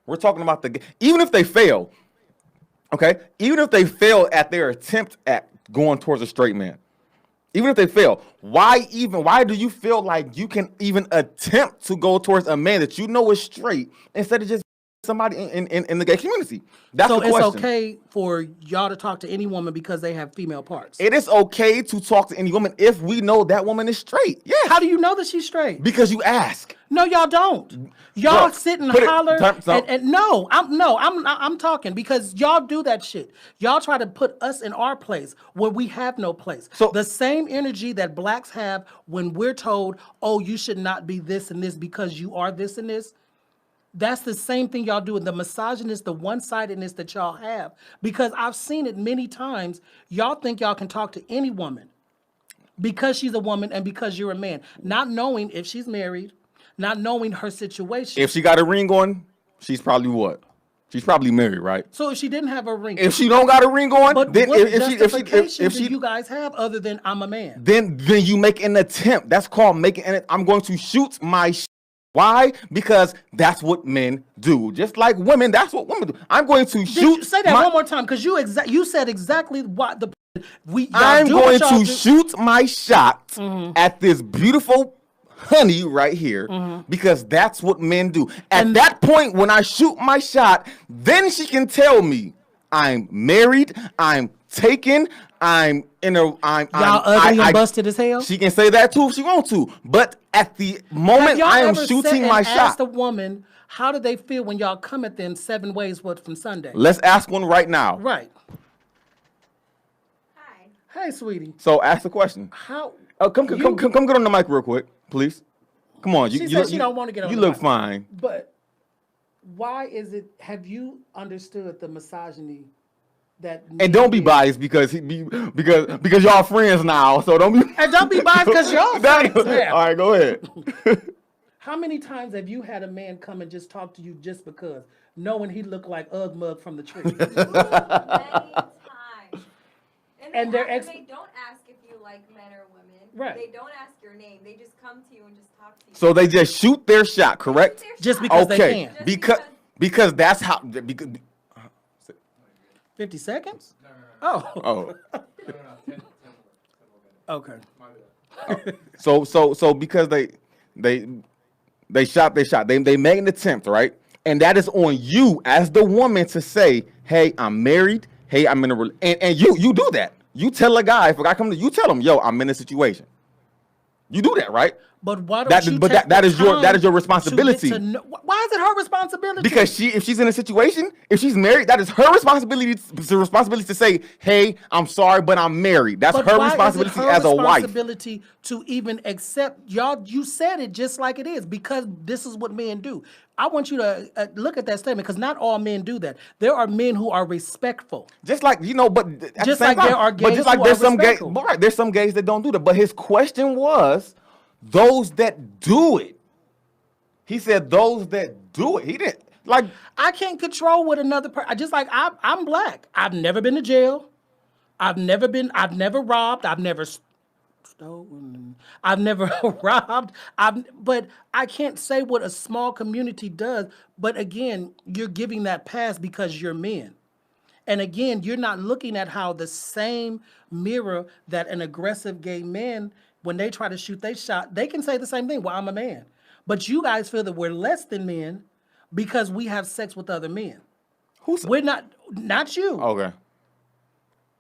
Speaker 2: We're talking about even if they fail, okay? Even if they fail at their attempt at going towards a straight man, even if they fail, why do you feel like you can even attempt to go towards a man that you know is straight instead of just somebody in the gay community? That's
Speaker 1: so
Speaker 2: the question.
Speaker 1: it's okay for y'all to talk to any woman because they have female parts.
Speaker 2: It is okay to talk to any woman if we know that woman is straight. Yeah.
Speaker 1: How do you know that she's straight?
Speaker 2: Because you ask.
Speaker 1: No, y'all don't. Y'all
Speaker 2: Bro,
Speaker 1: sit and
Speaker 2: put it-
Speaker 1: holler
Speaker 2: time-
Speaker 1: and I'm talking because y'all do that shit. Y'all try to put us in our place where we have no place.
Speaker 2: So-
Speaker 1: the same energy that blacks have when we're told, "Oh, you should not be this and this because you are this and this." That's the same thing y'all do with the misogynist, the one-sidedness that y'all have. Because I've seen it many times. Y'all think y'all can talk to any woman because she's a woman and because you're a man, not knowing if she's married, not knowing her situation.
Speaker 2: If she got a ring on, she's probably what? She's probably married, right?
Speaker 1: So if she didn't have a ring,
Speaker 2: If she don't got a ring on,
Speaker 1: but
Speaker 2: then
Speaker 1: what
Speaker 2: if
Speaker 1: do
Speaker 2: she
Speaker 1: you guys have other than I'm a man?
Speaker 2: then you make an attempt. That's called making an. I'm going to shoot my. Why? Because that's what men do. Just like women, that's what women do. I'm going to shoot.
Speaker 1: Say that one more time, because you said exactly what
Speaker 2: I'm
Speaker 1: do
Speaker 2: going
Speaker 1: what y'all
Speaker 2: to
Speaker 1: do.
Speaker 2: shoot my shot at this beautiful honey right here because that's what men do. At that point, when I shoot my shot, then she can tell me I'm married, I'm taken, I'm in a.
Speaker 1: Y'all ugly and busted as hell.
Speaker 2: She can say that too if she wants to. But at the moment I am shooting my shot.
Speaker 1: Ask the woman, how do they feel when y'all come at them 7 ways from Sunday?
Speaker 2: Let's ask one right now.
Speaker 1: Right.
Speaker 3: Hi.
Speaker 1: Hey, sweetie.
Speaker 2: So ask the question.
Speaker 1: How?
Speaker 2: Come get on the mic real quick, please. Come on.
Speaker 1: She said she don't want to get on
Speaker 2: You
Speaker 1: the
Speaker 2: look
Speaker 1: mic.
Speaker 2: fine.
Speaker 1: But why is it? Have you understood the misogyny that?
Speaker 2: And don't be biased because y'all friends now. So don't be.
Speaker 1: And don't be biased because y'all friends now.
Speaker 2: All right, go ahead.
Speaker 1: How many times have you had a man come and just talk to you just because, knowing he looked like Ugg Mug from the tree?
Speaker 3: Many times.
Speaker 1: And they're
Speaker 3: they don't ask if you like men or women.
Speaker 1: Right.
Speaker 3: They don't ask your name. They just come to you and just talk to you.
Speaker 2: So they just shoot their shot, correct?
Speaker 1: Just because they
Speaker 2: Okay,
Speaker 1: can.
Speaker 2: because that's how. Because,
Speaker 1: 50 seconds? Oh.
Speaker 2: oh,
Speaker 1: Okay.
Speaker 2: so because they shot their shot. They made an attempt, right? And that is on you as the woman to say, "Hey, I'm married. Hey, I'm in a and you do that. You tell a guy if a guy comes to you, tell him, "Yo, I'm in a situation." You do that, right?
Speaker 1: But why don't
Speaker 2: That
Speaker 1: you
Speaker 2: but
Speaker 1: take
Speaker 2: that
Speaker 1: the
Speaker 2: is your
Speaker 1: time
Speaker 2: responsibility.
Speaker 1: to know, why is it her responsibility?
Speaker 2: Because if she's in a situation, if she's married, that is her responsibility. It's a responsibility to say, "Hey, I'm sorry, but I'm married." That's
Speaker 1: But
Speaker 2: her
Speaker 1: why
Speaker 2: responsibility
Speaker 1: is it her
Speaker 2: as a wife.
Speaker 1: responsibility to even accept y'all? You said it just like it is because this is what men do. I want you to look at that statement because not all men do that. There are men who are respectful.
Speaker 2: Just like but at
Speaker 1: Just
Speaker 2: the same
Speaker 1: like there are
Speaker 2: time, but
Speaker 1: gays
Speaker 2: just like
Speaker 1: who
Speaker 2: there's
Speaker 1: are
Speaker 2: some gays,
Speaker 1: respectful.
Speaker 2: right, there's some gays that don't do that. But his question was, those that do it. He said those that do it. He didn't like.
Speaker 1: I can't control what another person. Just like I'm black. I've never been to jail. I've never robbed. I've never stolen. I've never robbed. But I can't say what a small community does. But again, you're giving that pass because you're men. And again, you're not looking at how the same mirror that an aggressive gay man, when they try to shoot they shot, they can say the same thing. Well, I'm a man. But you guys feel that we're less than men because we have sex with other men. We're not you.
Speaker 2: Okay.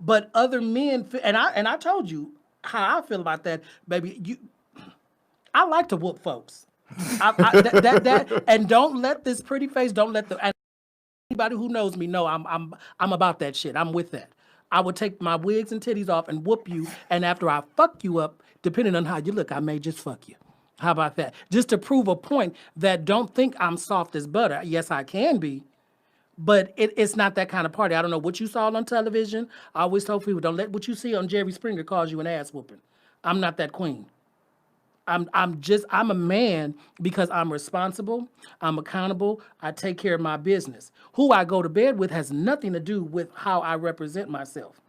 Speaker 1: But other men, and I told you how I feel about that, baby. I like to whoop folks. And don't let this pretty face. Don't let the. Anybody who knows me know I'm about that shit. I'm with that. I would take my wigs and titties off and whoop you, and after I fuck you up, depending on how you look, I may just fuck you. How about that? Just to prove a point that don't think I'm soft as butter. Yes, I can be, but it's not that kind of party. I don't know what you saw on television. I always told people, don't let what you see on Jerry Springer cause you an ass whooping. I'm not that queen. I'm a man because I'm responsible, I'm accountable, I take care of my business. Who I go to bed with has nothing to do with how I represent myself.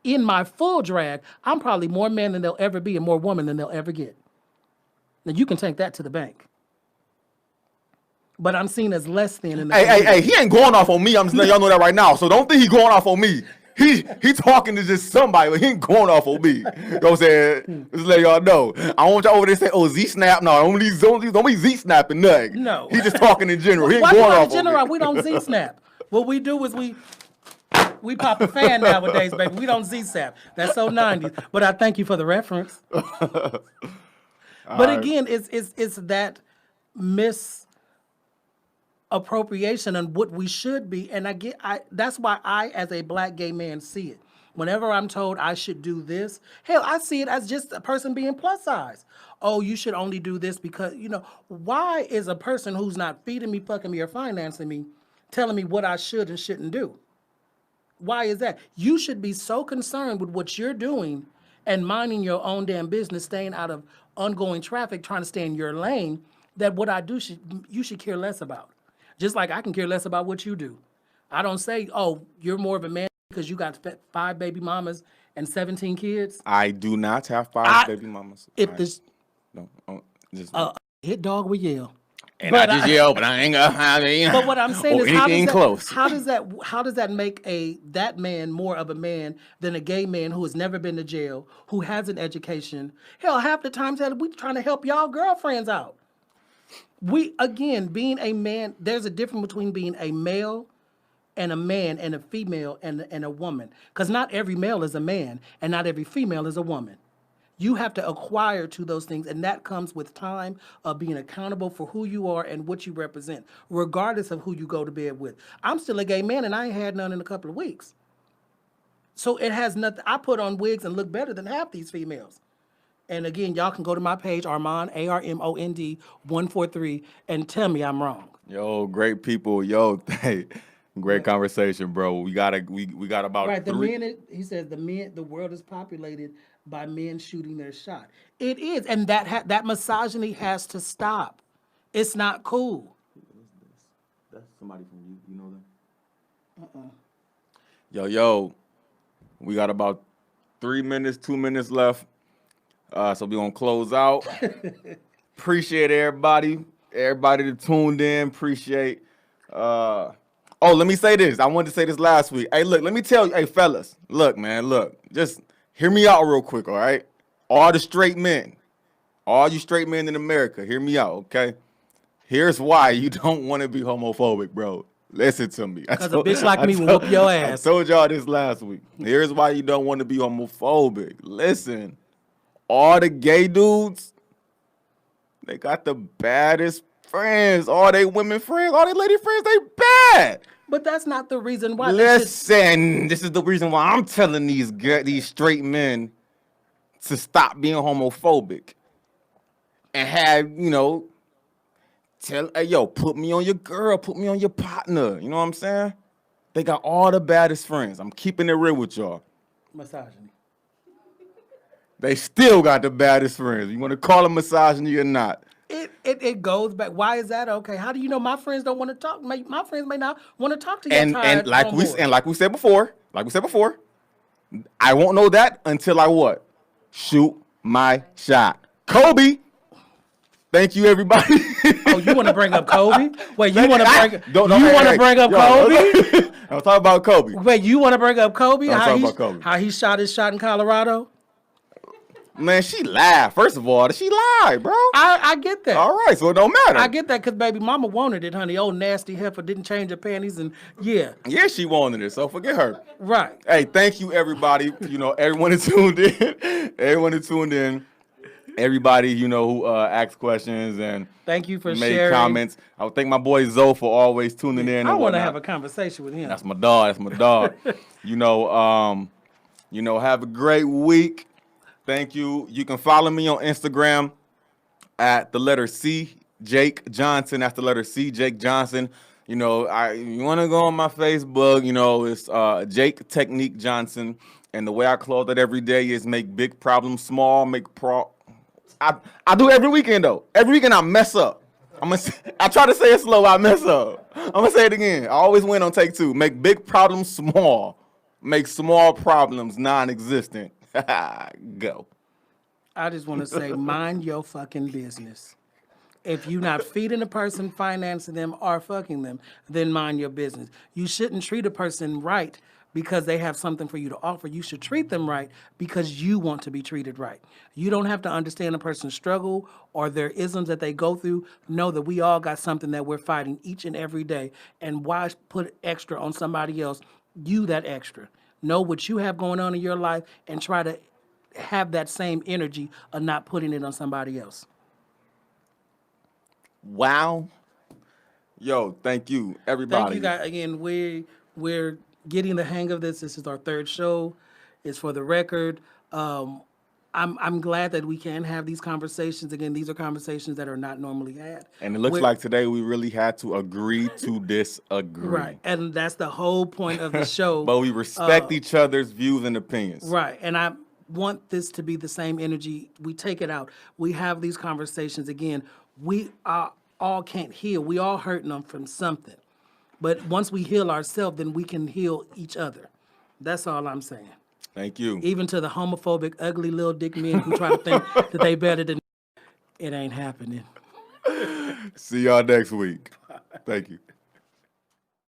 Speaker 1: In my full drag, I'm probably more man than they'll ever be and more woman than they'll ever get. Now you can take that to the bank. But I'm seen as less than in the
Speaker 2: Hey, he ain't going off on me. I'm just letting y'all know that right now. So don't think he going off on me. He talking to just somebody, but he ain't going off on me. You know what I'm saying? Just let y'all know. I don't want y'all over there to say, "Oh, Z-Snap." No, don't be Z-Snapping nothing.
Speaker 1: No.
Speaker 2: He just talking in general. He ain't
Speaker 1: Why
Speaker 2: going
Speaker 1: not
Speaker 2: off
Speaker 1: in general?
Speaker 2: on me.
Speaker 1: We don't Z-Snap. What we do is we pop a fan nowadays, baby. We don't Z-Snap. That's so 90s. But I thank you for the reference. But again, it's that misappropriation and what we should be. And that's why I, as a black gay man, see it. Whenever I'm told I should do this, hell, I see it as just a person being plus size. Oh, you should only do this because, why is a person who's not feeding me, fucking me, or financing me telling me what I should and shouldn't do? Why is that? You should be so concerned with what you're doing and minding your own damn business, staying out of ongoing traffic, trying to stay in your lane, that what I do you should care less about. Just like I can care less about what you do. I don't say, oh, you're more of a man because you got 5 baby mamas and 17 kids.
Speaker 2: I do not have 5 baby mamas.
Speaker 1: If this
Speaker 2: Just
Speaker 1: hit dog will yell.
Speaker 2: and I just yell, but I ain't gonna have it.
Speaker 1: But what I'm saying
Speaker 2: or
Speaker 1: is,
Speaker 2: anything close.
Speaker 1: how does that make that man more of a man than a gay man who has never been to jail, who has an education? Hell, half the times we trying to help y'all girlfriends out. Being a man, there's a difference between being a male and a female and a woman. Because not every male is a man and not every female is a woman. You have to acquire to those things, and that comes with time of being accountable for who you are and what you represent, regardless of who you go to bed with. I'm still a gay man, and I ain't had none in a couple of weeks. So it has nothing. I put on wigs and look better than half these females. And again, y'all can go to my page, Armond, ARMOND 143, and tell me I'm wrong.
Speaker 2: Yo, great people. Yo, hey, great conversation, bro. We got about
Speaker 1: Right,
Speaker 2: three.
Speaker 1: The world is populated by men shooting their shot. It is, and that misogyny has to stop. It's not cool.
Speaker 2: That's somebody from you know them? Yo, we got about 3 minutes, 2 minutes left. So we're gonna close out. Appreciate everybody that tuned in. Appreciate. Let me say this. I wanted to say this last week. Hey, look, let me tell you, hey, fellas, look, man, look, just hear me out real quick, all right? All you straight men in America, hear me out, okay? Here's why you don't want to be homophobic, bro. Listen to me.
Speaker 1: Because a bitch like me will whoop your ass.
Speaker 2: I told y'all this last week. Here's why you don't want to be homophobic. Listen, all the gay dudes, they got the baddest friends. All they women friends, all they lady friends, they bad.
Speaker 1: But that's not the reason why.
Speaker 2: Listen, this is the reason why I'm telling these straight men to stop being homophobic and have, tell, hey, yo, put me on your girl, put me on your partner. You know what I'm saying? They got all the baddest friends. I'm keeping it real with y'all.
Speaker 1: Misogyny.
Speaker 2: They still got the baddest friends. You want to call them misogyny or not?
Speaker 1: It goes back. Why is that okay? How do you know my friends don't want to talk? My friends may not want to talk to you.
Speaker 2: And like we said before, I won't know that until I what? Shoot my shot. Kobe. Thank you, everybody.
Speaker 1: Oh, you want to bring up Kobe? Wait, you want to bring up Kobe?
Speaker 2: I'm talking about Kobe.
Speaker 1: Wait, you want to bring up Kobe?
Speaker 2: I'm talking about Kobe.
Speaker 1: How he shot his shot in Colorado?
Speaker 2: Man, she lied. First of all, she lied, bro.
Speaker 1: I get that.
Speaker 2: All right, so it don't matter.
Speaker 1: I get that because baby mama wanted it, honey. Old nasty heifer didn't change her panties, and yeah.
Speaker 2: Yeah, she wanted it, so forget her.
Speaker 1: Right.
Speaker 2: Hey, thank you, everybody. Everyone is tuned in. Everybody, who asked questions and
Speaker 1: thank you for
Speaker 2: made
Speaker 1: sharing
Speaker 2: comments. I would thank my boy Zoe for always tuning in.
Speaker 1: I want to have a conversation with him.
Speaker 2: That's my dog. Have a great week. Thank you. You can follow me on Instagram at the letter C, Jake Johnson. That's the letter C, Jake Johnson. You want to go on my Facebook, it's Jake Technique Johnson. And the way I close it every day is make big problems small, I do every weekend, though. Every weekend I mess up. I try to say it slow, I mess up. I'm going to say it again. I always win on take two. Make big problems small. Make small problems non-existent. Go.
Speaker 1: I just want to say, mind your fucking business. If you're not feeding a person, financing them, or fucking them, then mind your business. You shouldn't treat a person right because they have something for you to offer. You should treat them right because you want to be treated right. You don't have to understand a person's struggle or their isms that they go through. Know that we all got something that we're fighting each and every day. And why put extra on somebody else? You that extra. Know what you have going on in your life and try to have that same energy of not putting it on somebody else.
Speaker 2: Wow. Yo, thank you, everybody.
Speaker 1: Thank you guys. Again, we're getting the hang of this. This is our third show. It's for the record. I'm glad that we can have these conversations. Again, these are conversations that are not normally had.
Speaker 2: And it looks like today we really had to agree to disagree.
Speaker 1: Right. And that's the whole point of the show.
Speaker 2: But we respect each other's views and opinions.
Speaker 1: Right. And I want this to be the same energy. We take it out. We have these conversations. Again, we all can't heal. We all hurting them from something. But once we heal ourselves, then we can heal each other. That's all I'm saying.
Speaker 2: Thank you.
Speaker 1: Even to the homophobic, ugly little dick men who try to think that they better than it ain't happening.
Speaker 2: See y'all next week. Thank you.